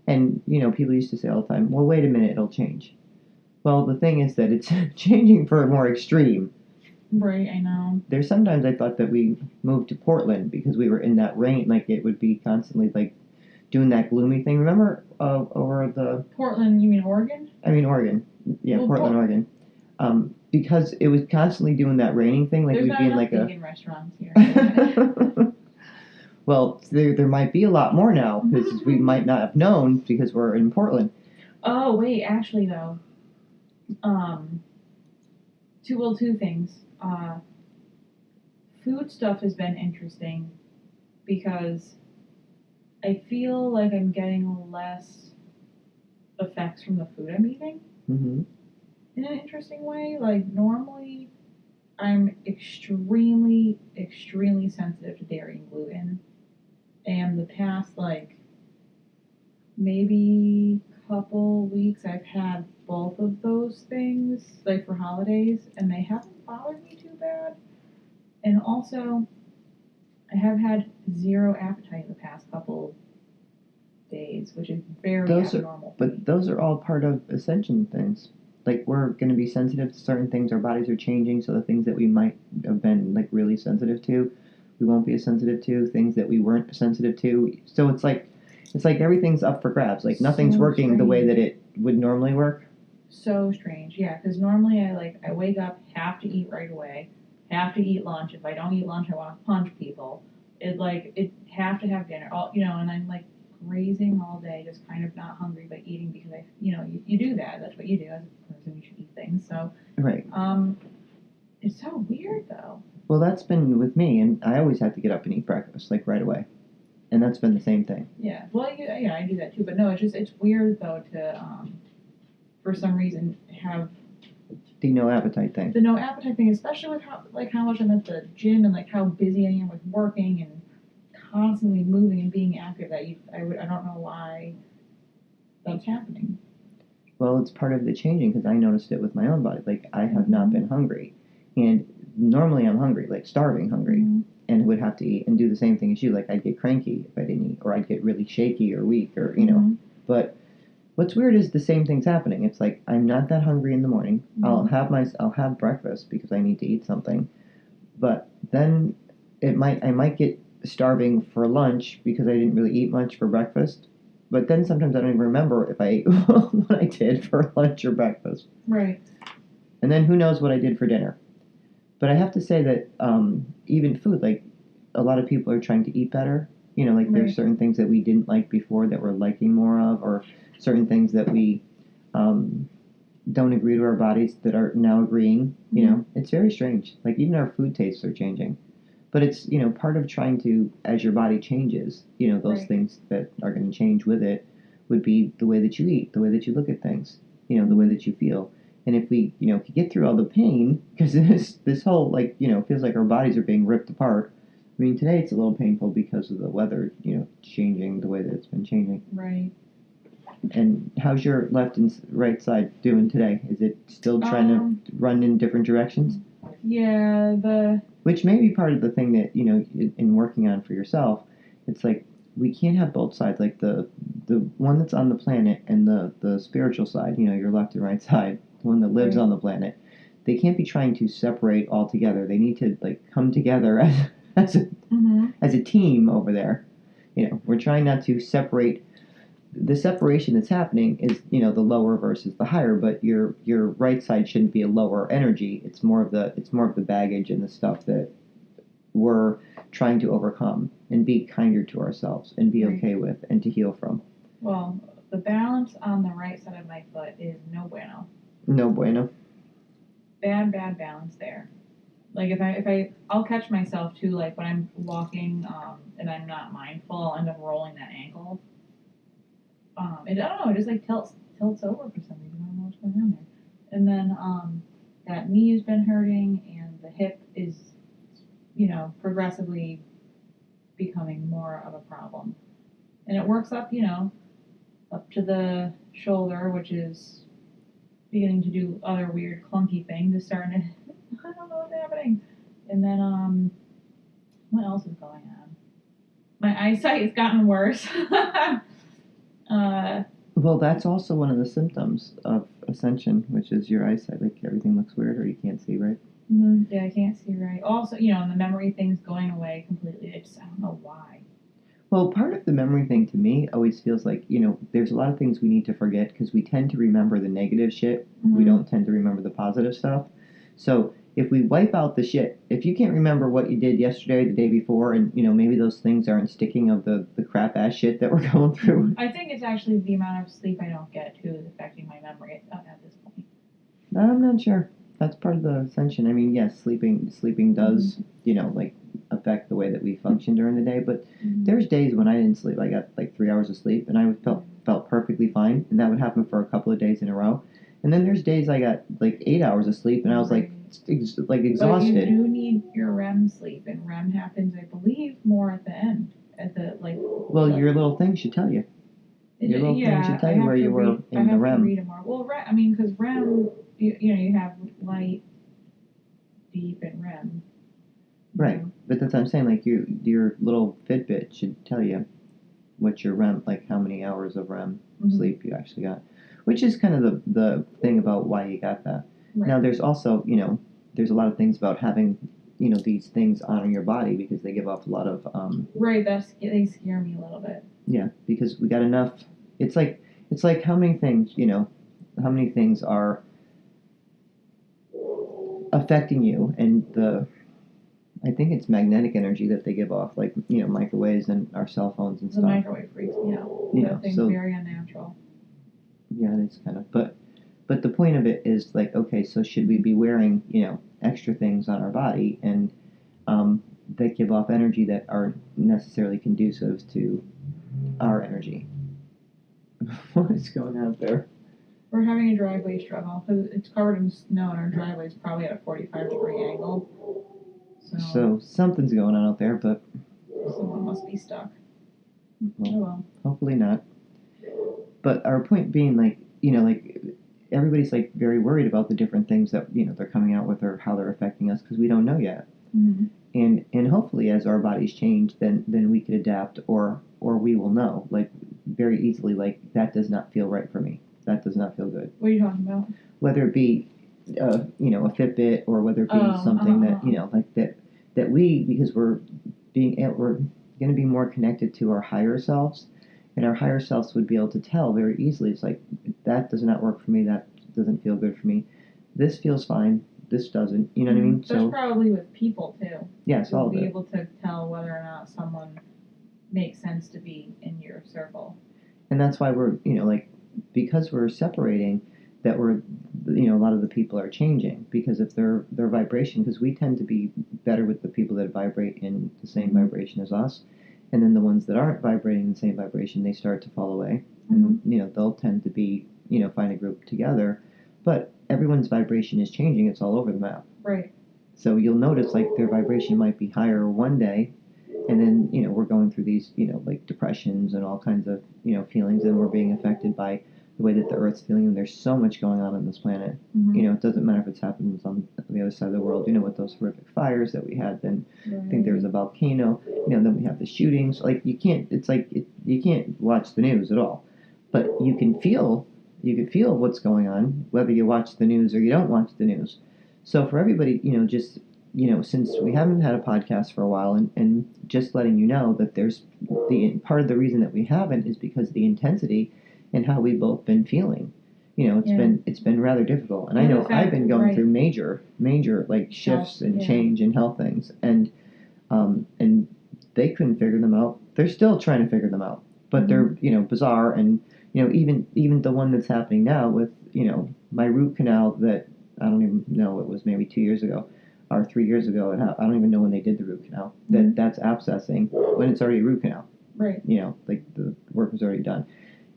And, people used to say all the time, well, wait a minute, it'll change. Well, the thing is that it's changing for more extreme. Right, I know. There's sometimes I thought that we moved to Portland because we were in that rain. Like, it would be constantly, like, doing that gloomy thing. Remember over the... Portland, you mean Oregon? I mean, Oregon. Yeah, Well, Portland, Oregon. Because it was constantly doing that raining thing. Like, There's we'd not be in, enough like, vegan restaurants here. Well, there might be a lot more now because we might not have known because we're in Portland. Oh, wait, actually, though. Two things. Food stuff has been interesting because I feel like I'm getting less effects from the food I'm eating Mm-hmm. in an interesting way. Like, normally, I'm extremely, extremely sensitive to dairy and gluten. And the past, like, maybe couple weeks, I've had both of those things, like, for holidays, and they haven't bothered me too bad. And also, I have had zero appetite the past couple days, which is very abnormal. But those are all part of ascension things. Like, we're going to be sensitive to certain things. Our bodies are changing, so the things that we might have been, like, really sensitive to, we won't be as sensitive to. Things that we weren't sensitive to. So it's like everything's up for grabs. Like, nothing's So working strange. the way that it would normally work. So strange, yeah, because normally I wake up, have to eat right away, have to eat lunch. If I don't eat lunch, I want to punch people. It have to have dinner, and I'm like grazing all day, just kind of not hungry but eating because you do that. That's what you do as a person. You should eat things. So Right. It's so weird though. Well, that's been with me, and I always have to get up and eat breakfast, like, right away. And that's been the same thing. Yeah. Well, yeah, I do that too. But no, it's weird though to for some reason have The no appetite thing. the no appetite thing, especially with how much I'm at the gym and like how busy I am with working and constantly moving and being active. I don't know why that's happening. Well, it's part of the changing because I noticed it with my own body. Like, I have not been hungry. And normally I'm hungry, like starving hungry, and would have to eat and do the same thing as you. Like, I'd get cranky if I didn't eat, or I'd get really shaky or weak, or, But what's weird is the same thing's happening. It's like, I'm not that hungry in the morning. I'll have breakfast because I need to eat something. But then I might get starving for lunch because I didn't really eat much for breakfast. But then sometimes I don't even remember if I ate what I did for lunch or breakfast. Right. And then who knows what I did for dinner. But I have to say that even food, like, a lot of people are trying to eat better. There's certain things that we didn't like before that we're liking more of, or certain things that we don't agree to our bodies that are now agreeing. It's very strange. Like, even our food tastes are changing. But it's, part of trying to, as your body changes, those things that are going to change with it would be the way that you eat, the way that you look at things, the way that you feel. And if we, could get through all the pain, because this whole, feels like our bodies are being ripped apart. I mean, today it's a little painful because of the weather, changing the way that it's been changing. Right. And how's your left and right side doing today? Is it still trying to run in different directions? Yeah, Which may be part of the thing that, in working on for yourself, it's like, we can't have both sides, like the one that's on the planet and the spiritual side, your left and right side, the one that lives on the planet. They can't be trying to separate altogether. They need to, like, come together as a team over there. We're trying not to separate. The separation that's happening is, the lower versus the higher, but your right side shouldn't be a lower energy. It's more of the baggage and the stuff that we're trying to overcome and be kinder to ourselves and be okay with and to heal from. Well, the balance on the right side of my foot is no bueno. No bueno. Bad balance there. Like, I'll catch myself too, like, when I'm walking, and I'm not mindful, I'll end up rolling that ankle. I don't know, it just, like, tilts over for some reason. I don't know what's going on there. And then, that knee has been hurting, and the hip is, progressively becoming more of a problem. And it works up, up to the shoulder, which is beginning to do other weird clunky things. It's starting to, I don't know what's happening. And then, what else is going on? My eyesight has gotten worse. Well, that's also one of the symptoms of ascension, which is your eyesight. Like, everything looks weird or you can't see right. Yeah, I can't see right. Also, and the memory thing's going away completely. I don't know why. Well, part of the memory thing to me always feels like, there's a lot of things we need to forget because we tend to remember the negative shit. We don't tend to remember the positive stuff. So if we wipe out the shit, if you can't remember what you did yesterday, the day before, and, maybe those things aren't sticking of the crap-ass shit that we're going through. I think it's actually the amount of sleep I don't get, too, is affecting my memory at this point. I'm not sure. That's part of the ascension. I mean, yes, sleeping does, affect the way that we function during the day, but there's days when I didn't sleep. I got like 3 hours of sleep, and I felt perfectly fine, and that would happen for a couple of days in a row. And then there's days I got like 8 hours of sleep, and I was like exhausted. But you do need your REM sleep, and REM happens, I believe, more at the end, Well, your little thing should tell you. Your little thing should tell you where you were in the REM. I have to read it more. Well, because REM, you have light, deep, and REM. Right, but that's what I'm saying. Like your little Fitbit should tell you what your REM, like how many hours of REM sleep you actually got, which is kind of the thing about why you got that. Right. Now, there's also there's a lot of things about having these things on your body because they give off a lot of right. They scare me a little bit. Yeah, because we got enough. It's like how many things how many things are affecting you, and I think it's magnetic energy that they give off, like, microwaves and our cell phones and stuff. The microwave freaks me out. That thing's very unnatural. Yeah, it's kind of, but the point of it is, like, okay, so should we be wearing, extra things on our body, and that give off energy that aren't necessarily conducive to our energy? What is going on out there? We're having a driveway struggle, because it's covered in snow, and our driveway is probably at a 45-degree angle. So something's going on out there, but someone must be stuck. Well. Hopefully not. But our point being, like, everybody's like very worried about the different things that they're coming out with or how they're affecting us because we don't know yet. And hopefully, as our bodies change, then we could adapt, or we will know, like, very easily, like, that does not feel right for me. That does not feel good. What are you talking about? Whether it be a Fitbit, or whether it be something that like that we, because we're going to be more connected to our higher selves, and our higher selves would be able to tell very easily. It's like, that does not work for me. That doesn't feel good for me. This feels fine. This doesn't. You know what I mean? That's probably with people too. Yes, all of it. Be able to tell whether or not someone makes sense to be in your circle. And that's why we're because we're separating, that we're a lot of the people are changing because of their vibration, because we tend to be better with the people that vibrate in the same vibration as us, and then the ones that aren't vibrating in the same vibration, they start to fall away, and they'll tend to be find a group together, but everyone's vibration is changing. It's all over the map. Right. So you'll notice, like, their vibration might be higher one day, and then we're going through these like depressions and all kinds of feelings, and we're being affected by the way that the Earth's feeling, and there's so much going on this planet. It doesn't matter if it's happening on the other side of the world. With those horrific fires that we had, then I think there was a volcano. Then we have the shootings. Like, you can't. It's like you can't watch the news at all, but you can feel what's going on whether you watch the news or you don't watch the news. So for everybody, just since we haven't had a podcast for a while, and just letting you know that there's part of the reason that we haven't is because the intensity and how we've both been feeling. It's been rather difficult, and I know I've been going through major like shifts and change in health things, and they couldn't figure them out. They're still trying to figure them out, but they're bizarre, and even the one that's happening now with my root canal that I don't even know, it was maybe 2 years ago or 3 years ago. I don't even know when they did the root canal. That's abscessing when it's already a root canal. Right. Like, the work was already done.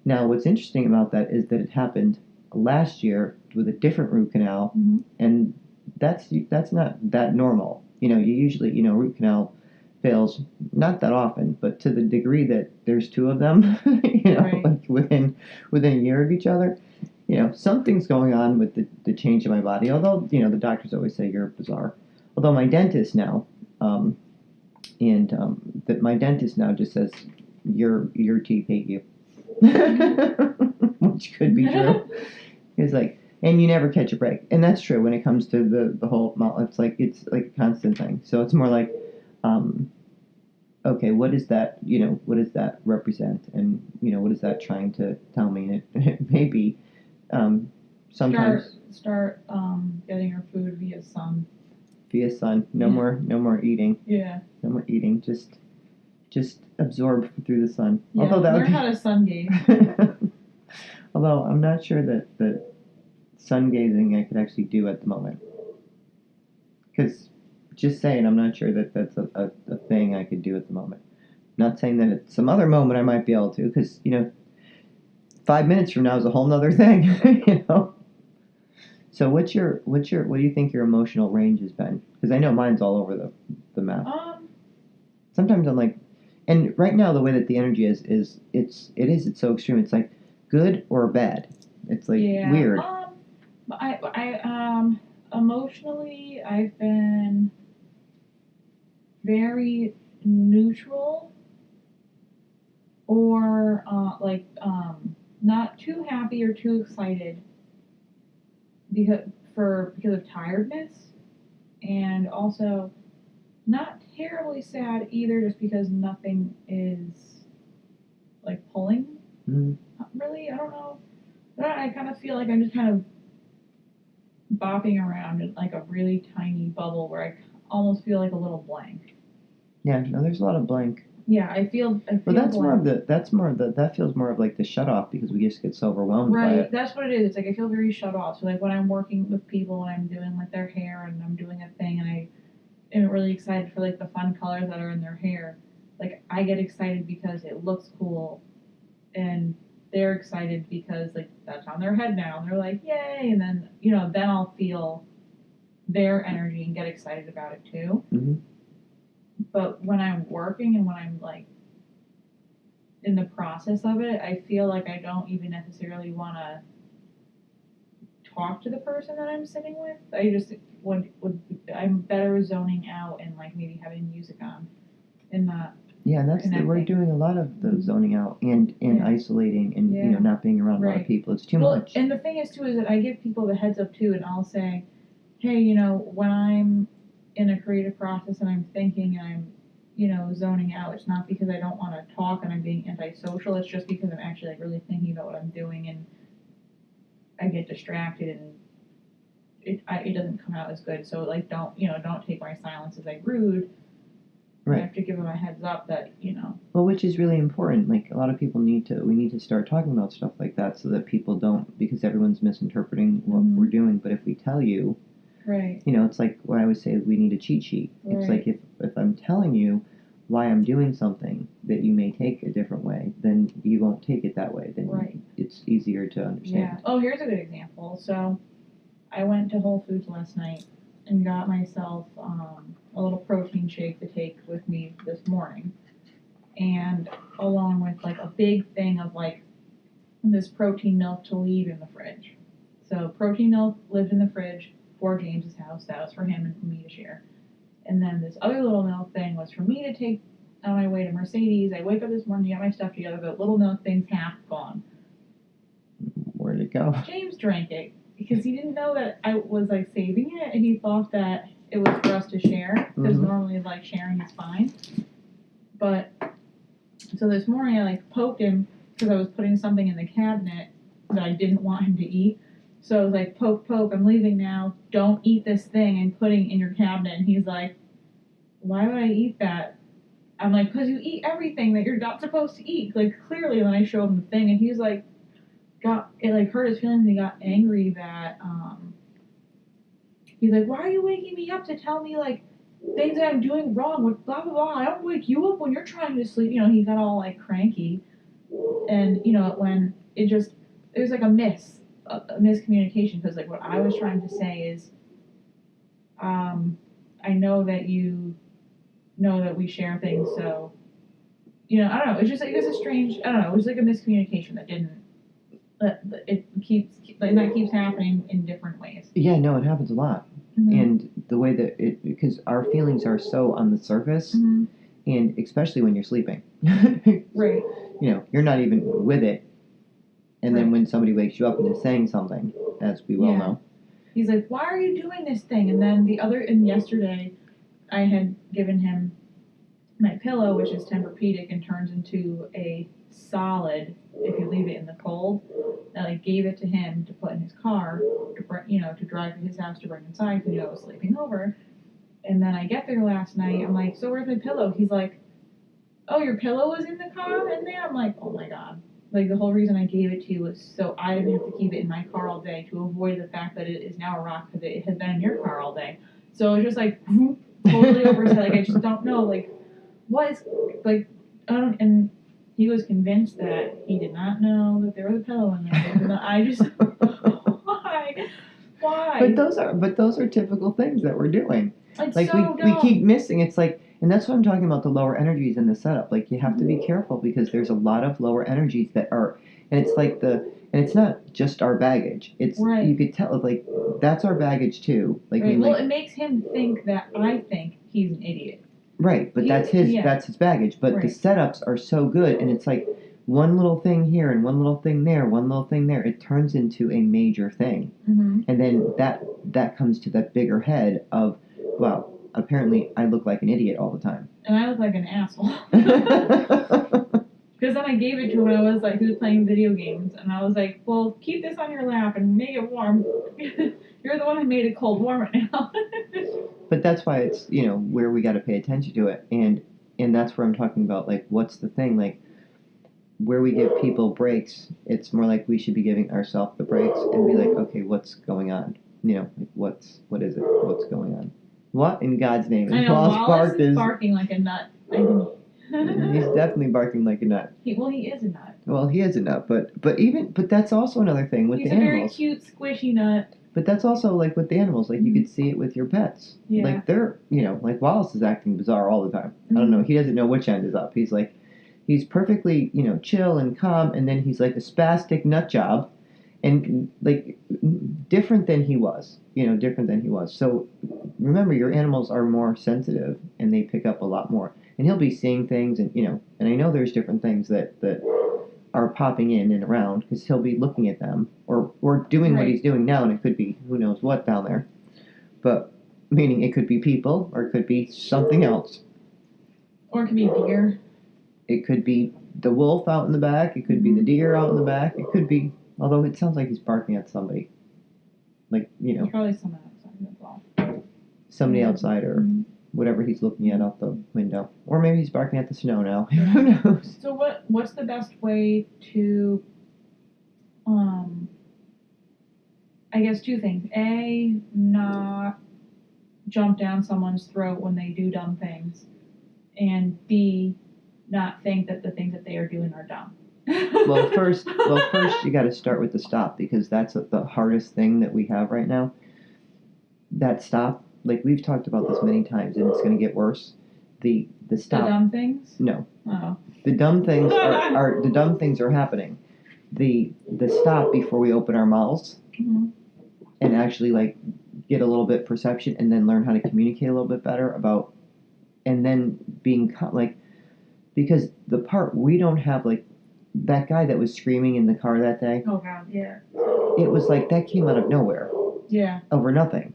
Now, what's interesting about that is that it happened last year with a different root canal, and that's not that normal. You usually, root canal fails not that often, but to the degree that there's two of them, Right. like within a year of each other, something's going on with the change in my body. Although, the doctors always say you're bizarre. Although my dentist now, that my dentist now just says your teeth hate you, which could be true. He's like, and you never catch a break, and that's true when it comes to the whole. It's like a constant thing. So it's more like, okay, what is that? What does that represent, and what is that trying to tell me? And it may be sometimes start getting your food via sun. Via sun. No more eating. Yeah. No more eating. Just absorb through the sun. Yeah, Although that learn would be, how to sun gaze. although I'm not sure that sun gazing I could actually do at the moment. Because, just saying, I'm not sure that that's a thing I could do at the moment. Not saying that at some other moment I might be able to, because, 5 minutes from now is a whole nother thing, So what do you think your emotional range has been? Because I know mine's all over the map. Sometimes I'm like, and right now the way that the energy is it's so extreme. It's like good or bad. It's like weird. I emotionally I've been very neutral, or not too happy or too excited because of tiredness, and also not terribly sad either, just because nothing is like pulling. Really, I don't know. But I kind of feel like I'm just kind of bopping around in like a really tiny bubble where I almost feel like a little blank. Yeah, no, there's a lot of blank. Yeah, I feel. But that feels more of like the shut off, because we just get so overwhelmed by it. Right, that's what it is. It's like I feel very shut off. So like when I'm working with people and I'm doing like their hair and I'm doing a thing and I am really excited for like the fun colors that are in their hair, like I get excited because it looks cool, and they're excited because like that's on their head now and they're like yay, and then then I'll feel their energy and get excited about it too. Mm-hmm. But when I'm working and when I'm like in the process of it, I feel like I don't even necessarily want to talk to the person that I'm sitting with. I just I'm better zoning out and like maybe having music on and not. Yeah, and we're doing a lot of the zoning out and isolating and not being around a lot of people. It's too much. And the thing is too is that I give people the heads up too, and I'll say, hey, when I'm in a creative process and I'm thinking and I'm zoning out, it's not because I don't want to talk and I'm being antisocial. It's just because I'm actually like really thinking about what I'm doing, and I get distracted and it doesn't come out as good. So like don't take my silence as like rude. Right. I have to give them a heads up that Well, which is really important. Like a lot of people we need to start talking about stuff like that so that people don't, because everyone's misinterpreting what we're doing. But if we tell you, right, it's like what I always say, we need a cheat sheet. Right. It's like if I'm telling you why I'm doing something that you may take a different way, then you won't take it that way. Then it's easier to understand. Yeah. Oh, here's a good example. So I went to Whole Foods last night and got myself a little protein shake to take with me this morning, and along with like a big thing of like this protein milk to leave in the fridge. So protein milk lived in the fridge for James's house. That was for him and for me to share. And then this other little milk thing was for me to take on my way to Mercedes. I wake up this morning to get my stuff together, but little milk thing's half gone. Where'd it go? James drank it because he didn't know that I was like saving it, and he thought that it was for us to share, because normally like sharing is fine. But so this morning I like poked him because I was putting something in the cabinet that I didn't want him to eat. So I was like, poke, I'm leaving now. Don't eat this thing and putting in your cabinet. And he's like, why would I eat that? I'm like, because you eat everything that you're not supposed to eat. Like, clearly, and then I showed him the thing, and he's like, it like hurt his feelings, and he got angry that, he's like, why are you waking me up to tell me, like, things that I'm doing wrong with blah, blah, blah. I don't wake you up when you're trying to sleep. He got all, like, cranky. And, when it was like a miscommunication, because like what I was trying to say is I know that you know that we share things. So, you know, I don't know. It's just like, it's a strange, I don't know. It was like a miscommunication that didn't, that that keeps happening in different ways. Yeah, no, it happens a lot. Mm-hmm. And the way that because our feelings are so on the surface, Mm-hmm. and especially when you're sleeping. Right. You know, you're not even with it. And then Right. when somebody wakes you up and is saying something, as we well know. He's like, why are you doing this thing? And then yesterday, I had given him my pillow, which is Tempur-Pedic and turns into a solid if you leave it in the cold. And I gave it to him to put in his car, to drive to his house to bring inside because I was sleeping over. And then I get there last night. I'm like, so where's my pillow? He's like, oh, your pillow was in the car in there? I'm like, oh my God. Like, the whole reason I gave it to you was so I didn't have to keep it in my car all day to avoid the fact that it is now a rock because it has been in your car all day. So it's just like, totally over his head. Like, I just don't know, like, what is, like, I don't, and he was convinced that he did not know that there was a pillow in there. I just, why? But those are typical things that we're doing. It's like so we dumb. keep missing. It's like, and that's what I'm talking about, the lower energies in the setup. Like, you have to be careful because there's a lot of lower energies that are, and it's like and it's not just our baggage. It's right. You could tell, like, that's our baggage too. Like, right. Well, it makes him think that I think he's an idiot. Right, but that's his baggage. But right. the setups are so good, and it's like one little thing here and one little thing there, one little thing there. It turns into a major thing, mm-hmm. and then that comes to that bigger head of, well, apparently I look like an idiot all the time, and I look like an asshole. Because then I gave it to him, and I was like, he was playing video games, and I was like, well, keep this on your lap and make it warm. You're the one who made it cold warm right now. But that's why it's, where we got to pay attention to it, and that's where I'm talking about, like, what's the thing, like, where we give people breaks, it's more like we should be giving ourselves the breaks and be like, okay, what's going on? Like, what is it? What's going on? What in God's name? I know, Wallace is barking like a nut. He's definitely barking like a nut. He is a nut. Well, he is a nut, but that's also another thing with the animals. He's a very cute, squishy nut. But that's also, like, with the animals, like, you could see it with your pets. Yeah. Like, they're, like, Wallace is acting bizarre all the time. Mm-hmm. I don't know, he doesn't know which end is up. He's like, he's perfectly, chill and calm, and then he's like a spastic nut job, and, like, different than he was. So, remember, your animals are more sensitive, and they pick up a lot more. And he'll be seeing things, and, and I know there's different things that are popping in and around, because he'll be looking at them, or doing what he's doing now, and it could be who knows what down there. But, meaning it could be people, or it could be something else. Or it could be deer. It could be the wolf out in the back, it could be the deer out in the back, it could be, although it sounds like he's barking at somebody. Like, Probably someone outside as well. Somebody outside, or whatever he's looking at out the window. Or maybe he's barking at the snow now. Who knows? So what's the best way to, I guess two things. A, not jump down someone's throat when they do dumb things. And B, not think that the things that they are doing are dumb. Well, first you got to start with the stop, because that's the hardest thing that we have right now. That stop, like, we've talked about this many times, and it's going to get worse. The stop. The dumb things? No. Oh. The dumb things are the dumb things are happening. The stop before we open our mouths, mm-hmm. and actually, like, get a little bit perception, and then learn how to communicate a little bit better about, and then being like, because the part we don't have, like, that guy that was screaming in the car that day. Oh God, yeah. It was like that came out of nowhere. Yeah. Over nothing.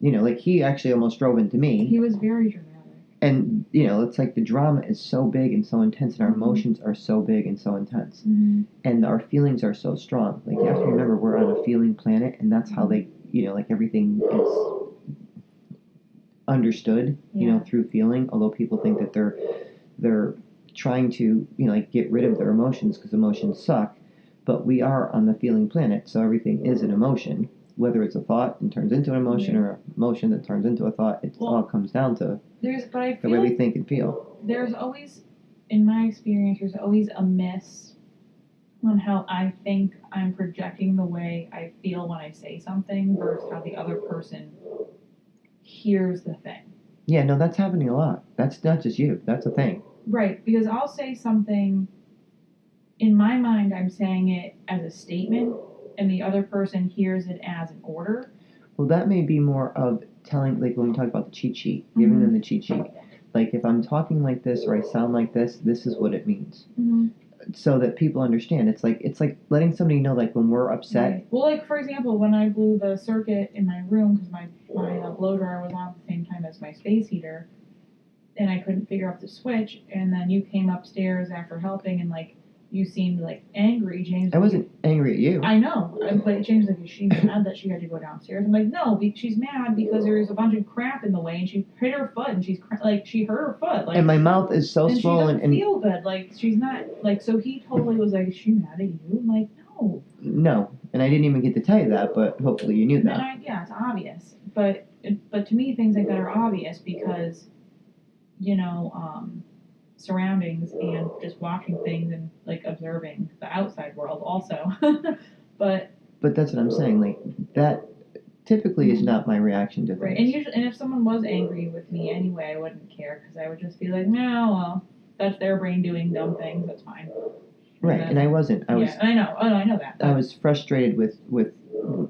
Like, he actually almost drove into me. He was very dramatic. And, it's like the drama is so big and so intense, and our emotions are so big and so intense. Mm-hmm. And our feelings are so strong. Like, you have to remember, we're on a feeling planet, and that's how they, like, everything is understood, through feeling, although people think that they're trying to, like, get rid of their emotions because emotions suck. But we are on the feeling planet, so everything is an emotion. Whether it's a thought and turns into an emotion, or an emotion that turns into a thought, it all comes down to the way we think and feel. There's always, in my experience, there's always a miss on how I think I'm projecting the way I feel when I say something versus how the other person hears the thing. Yeah, no, that's happening a lot. That's not just you. That's a thing. Right, because I'll say something, in my mind, I'm saying it as a statement, and the other person hears it as an order. Well, that may be more of telling, like when we talk about the cheat sheet, giving them the cheat sheet. Like if I'm talking like this or I sound like this is what it means. Mm-hmm. So that people understand. It's like letting somebody know, like when we're upset. Right. Well, like for example, when I blew the circuit in my room because my blow dryer was on at the same time as my space heater, and I couldn't figure out the switch, and then you came upstairs after helping, and like you seemed like angry, James. I wasn't angry at you. I know, but James like, is she mad that she had to go downstairs? I'm like, no, she's mad because there's a bunch of crap in the way, and she hit her foot, and she hurt her foot, like. And my mouth is so and swollen, she doesn't feel good. Like she's not like. So he totally was like, is she mad at you? I'm like, no. No, and I didn't even get to tell you that, but hopefully you knew that. Yeah, it's obvious, but to me things like that are obvious because, surroundings and just watching things and like observing the outside world also. But that's what I'm saying. Like that typically is not my reaction to things. Right, and if someone was angry with me anyway, I wouldn't care because I would just be like, no, well, that's their brain doing dumb things. That's fine. Right, and I wasn't. I was. I know. Oh, no, I know that. I was frustrated with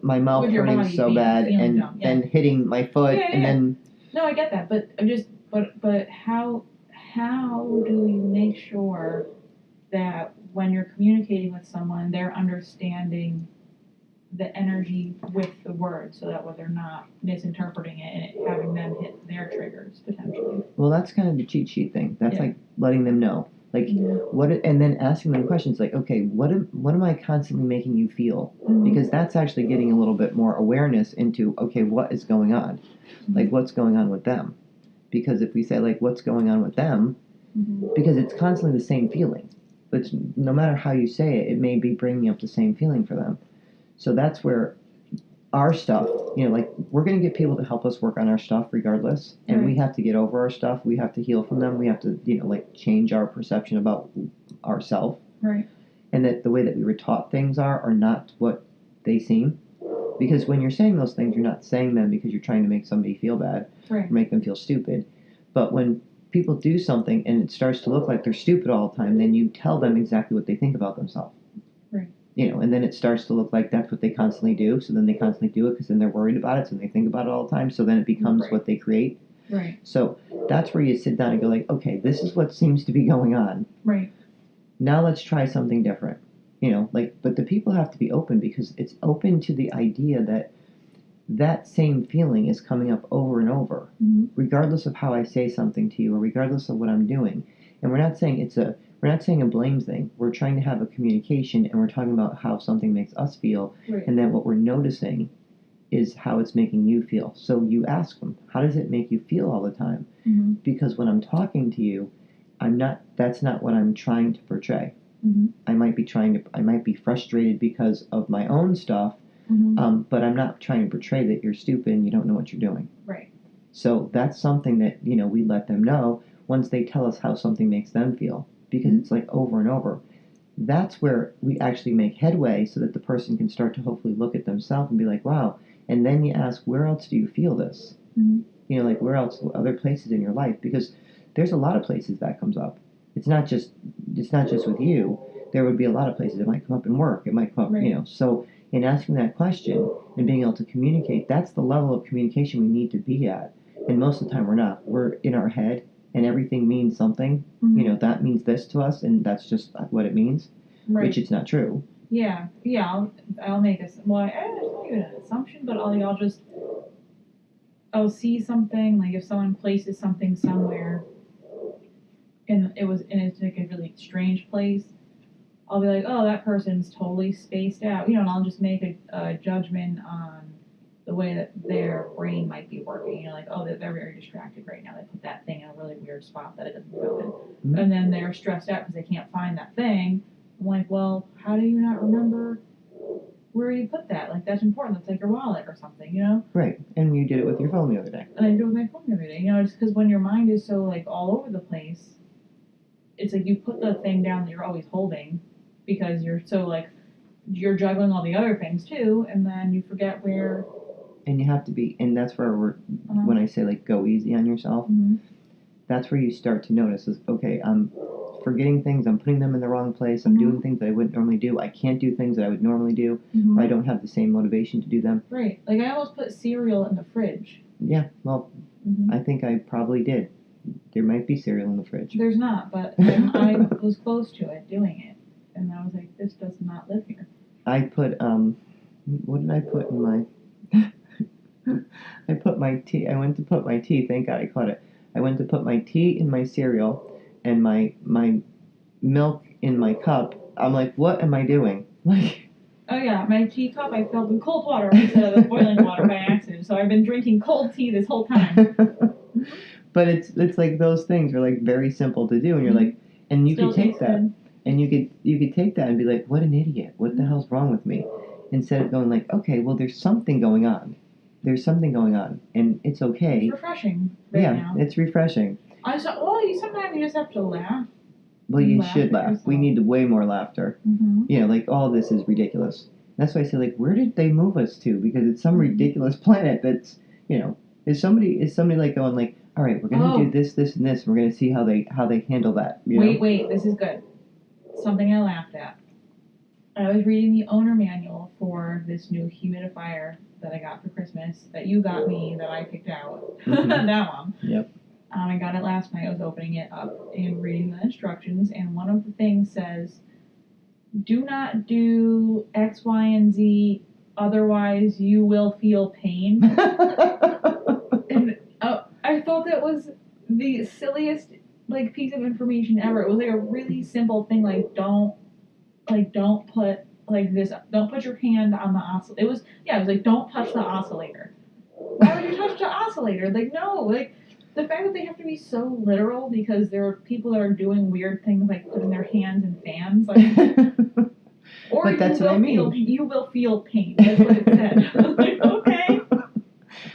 my mouth hurting so bad and then hitting my foot and then. No, I get that, but I'm just. But how do you make sure that when you're communicating with someone, they're understanding the energy with the words, so that way they're not misinterpreting it and it having them hit their triggers potentially? Well, that's kind of the cheat sheet thing. That's like letting them know. Like and then asking them questions like, okay, what am I constantly making you feel? Because that's actually getting a little bit more awareness into, okay, what is going on? Like what's going on with them? Because if we say like what's going on with them, because it's constantly the same feeling, but no matter how you say it, it may be bringing up the same feeling for them. So that's where our stuff, like we're going to get people to help us work on our stuff regardless. And we have to get over our stuff. We have to heal from them. We have to, like change our perception about ourselves. Right. And that the way that we were taught things are not what they seem. Because when you're saying those things, you're not saying them because you're trying to make somebody feel bad or make them feel stupid. But when people do something and it starts to look like they're stupid all the time, then you tell them exactly what they think about themselves. Right. And then it starts to look like that's what they constantly do. So then they constantly do it because then they're worried about it. So they think about it all the time. So then it becomes what they create. Right. So that's where you sit down and go like, okay, this is what seems to be going on. Right. Now let's try something different. But the people have to be open because it's open to the idea that that same feeling is coming up over and over, regardless of how I say something to you or regardless of what I'm doing. And we're not saying we're not saying a blame thing. We're trying to have a communication, and we're talking about how something makes us feel, and then what we're noticing is how it's making you feel. So you ask them, how does it make you feel all the time? Because when I'm talking to you, that's not what I'm trying to portray. I might be frustrated because of my own stuff, but I'm not trying to portray that you're stupid and you don't know what you're doing. Right. So that's something that, we let them know once they tell us how something makes them feel, because it's like over and over. That's where we actually make headway so that the person can start to hopefully look at themselves and be like, wow. And then you ask, where else do you feel this? Like where else, other places in your life? Because there's a lot of places that comes up. It's not just with you. There would be a lot of places. It might come up in work. It might come up, So in asking that question and being able to communicate, that's the level of communication we need to be at. And most of the time we're not. We're in our head and everything means something. That means this to us and that's just what it means, which it's not true. Yeah. I'll make I don't even an assumption, but I'll see something, like if someone places something somewhere and it's like a really strange place, I'll be like, oh, that person's totally spaced out, and I'll just make a judgment on the way that their brain might be working, like, oh, they're very distracted right now. They put that thing in a really weird spot that it doesn't go in. And then they're stressed out because they can't find that thing. I'm like, well, how do you not remember where you put that? Like, that's important. That's like your wallet or something, Right. And you did it with your phone the other day. And I did it with my phone the other day, just because when your mind is so, like, all over the place, it's like you put the thing down that you're always holding because you're so, like, you're juggling all the other things, too, and then you forget where And you have to be, and that's where when I say like go easy on yourself, that's where you start to notice is, okay, I'm forgetting things, I'm putting them in the wrong place, I'm doing things that I wouldn't normally do, I can't do things that I would normally do, or I don't have the same motivation to do them. Right. Like I almost put cereal in the fridge. Yeah, well, I think I probably did. There might be cereal in the fridge. There's not, but I was close to it, doing it. And I was like, this does not live here. I put, what did I put in my... I put my tea. I went to put my tea. Thank God I caught it. I went to put my tea in my cereal and my milk in my cup. I'm like, what am I doing? Like, oh yeah, my teacup I filled with cold water instead of the boiling water by accident. So I've been drinking cold tea this whole time. But it's like those things are like very simple to do, and you're like, and you could take that, and you could take that and be like, what an idiot! What the hell's wrong with me? Instead of going like, okay, well, there's something going on. There's something going on, and it's okay. It's refreshing now. It's refreshing. Sometimes you just have to laugh. Well, you should laugh. We need way more laughter. You know, like, all this is ridiculous. That's why I say, like, where did they move us to? Because it's some ridiculous planet that's, you know, is somebody like going like, all right, we're going to do this, this, and this, and we're going to see how they handle that. You know? Wait, this is good. Something I laughed at. I was reading the owner manual for this new humidifier that I got for Christmas, that you got me, that I picked out. That one. Yep. I got it last night. I was opening it up and reading the instructions, and one of the things says, do not do X, Y, and Z, otherwise you will feel pain. And I thought that was the silliest like piece of information ever. It was like a really simple thing, like don't put like this, don't put your hand on the oscillator. It was like, don't touch the oscillator. Why would you touch the oscillator? Like, no, like, the fact that they have to be so literal because there are people that are doing weird things like putting their hands in fans, like, or but that's what I mean. You will feel pain. That's what it said. I was like, okay.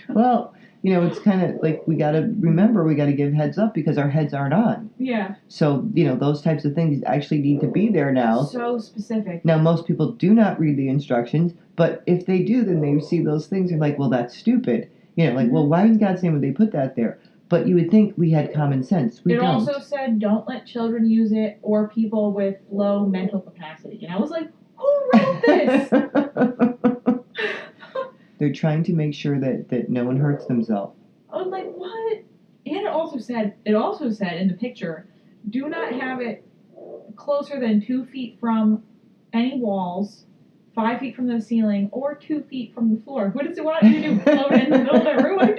Well, you know, it's kind of like we got to give heads up because our heads aren't on. Yeah. So, you know, those types of things actually need to be there now. So specific. Now, most people do not read the instructions, but if they do, then they see those things and like, well, that's stupid. You know, like, well, why in God's name would they put that there? But you would think we had common sense. We don't. Also said, don't let children use it or people with low mental capacity. And I was like, who wrote this? They're trying to make sure that no one hurts themselves. I was like, what? And it also said in the picture, do not have it closer than 2 feet from any walls, 5 feet from the ceiling, or 2 feet from the floor. What does it want you to do? Float in the middle of the room? I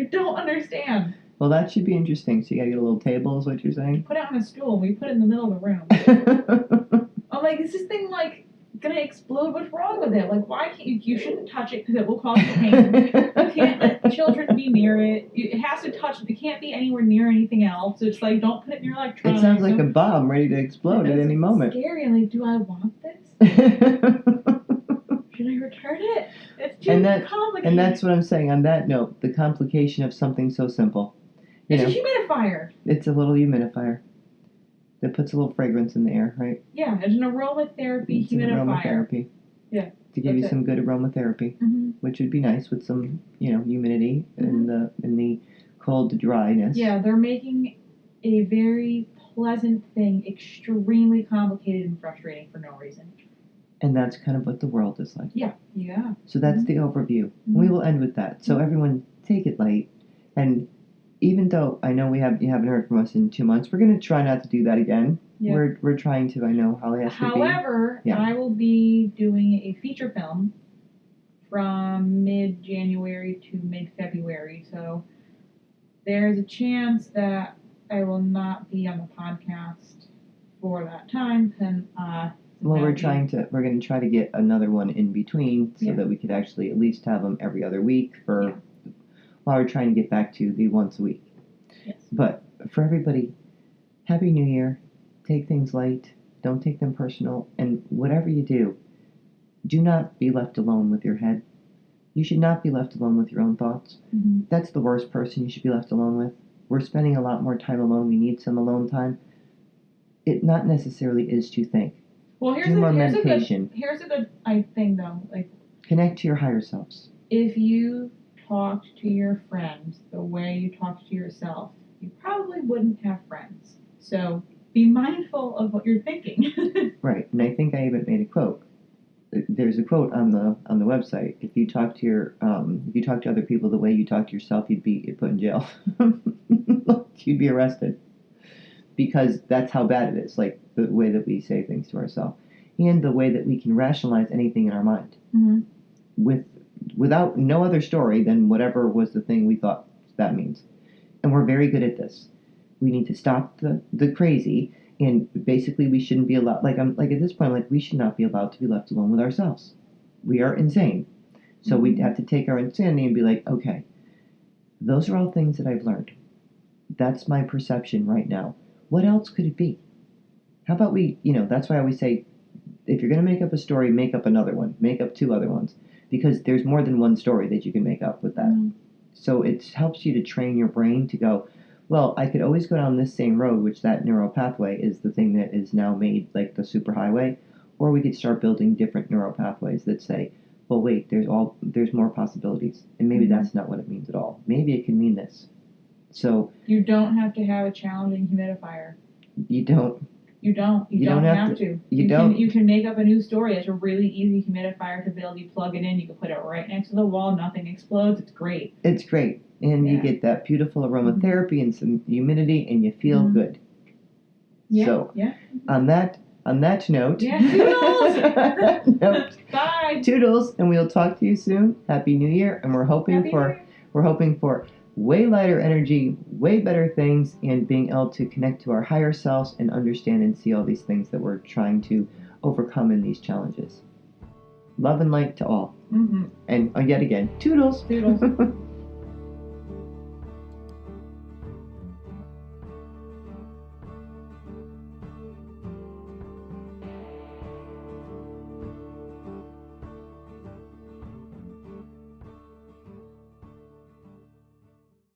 don't understand. Well, that should be interesting. So you gotta get a little table, is what you're saying? Put it on a stool. We put it in the middle of the room. I'm like, is this thing like gonna explode? What's wrong with it? Like, why can't you shouldn't touch it because it will cause you pain. You can't let children be near it. It has to touch it. It can't be anywhere near anything else. It's like, don't put it near electronics. It sounds like a bomb ready to explode at any moment. It's scary. I'm like, do I want this? Should I return it? It's too complicated. And that's what I'm saying. On that note, the complication of something so simple. It's a humidifier. It's a little humidifier that puts a little fragrance in the air, right? Yeah, it's an aromatherapy humidifier. Aromatherapy. Yeah. To give you some good aromatherapy, which would be nice with some, humidity and the cold dryness. Yeah, they're making a very pleasant thing extremely complicated and frustrating for no reason. And that's kind of what the world is like. Yeah. So that's the overview. We will end with that. So everyone, take it light. And even though I know you haven't heard from us in 2 months, we're going to try not to do that again. Yeah. We're trying to. I know Holly has to be. However, I will be doing a feature film from mid-January to mid-February. So there's a chance that I will not be on the podcast for that time. And well, we're going to try to get another one in between so that we could actually at least have them every other week while we're trying to get back to the once a week. Yes. But for everybody, Happy New Year. Take things light. Don't take them personal. And whatever you do not be left alone with your head. You should not be left alone with your own thoughts. That's the worst person you should be left alone with. We're spending a lot more time alone. We need some alone time. It not necessarily is to think. Well, here's a good thing though. Like, Connect to your higher selves. If you talked to your friends the way you talk to yourself, you probably wouldn't have friends. So be mindful of what you're thinking. Right, and I think I even made a quote. There's a quote on the website. If you talk to other people the way you talk to yourself, you'd be put in jail. You'd be arrested, because that's how bad it is. Like the way that we say things to ourselves, and the way that we can rationalize anything in our mind, without no other story than whatever was the thing we thought that means. And we're very good at this. We need to stop the crazy. And basically, we shouldn't be allowed. Like at this point, we should not be allowed to be left alone with ourselves. We are insane. So we have to take our insanity and be like, okay, those are all things that I've learned. That's my perception right now. What else could it be? How about that's why I always say, if you're going to make up a story, make up another one. Make up 2 other ones. Because there's more than one story that you can make up with that. So it helps you to train your brain to go, well, I could always go down this same road, which that neural pathway is the thing that is now made like the superhighway, or we could start building different neural pathways that say, well, wait, there's more possibilities, and maybe that's not what it means at all. Maybe it can mean this. So you don't have to have a challenging humidifier. You don't. You don't have to. You can make up a new story. It's a really easy humidifier to build. You plug it in. You can put it right next to the wall. Nothing explodes. It's great. It's great. And you get that beautiful aromatherapy and some humidity, and you feel good. Yeah. So, on that note, Toodles! Bye. Toodles, and we'll talk to you soon. Happy New Year, and we're hoping for way lighter energy, way better things, and being able to connect to our higher selves and understand and see all these things that we're trying to overcome in these challenges. Love and light to all. And yet again, Toodles. Toodles.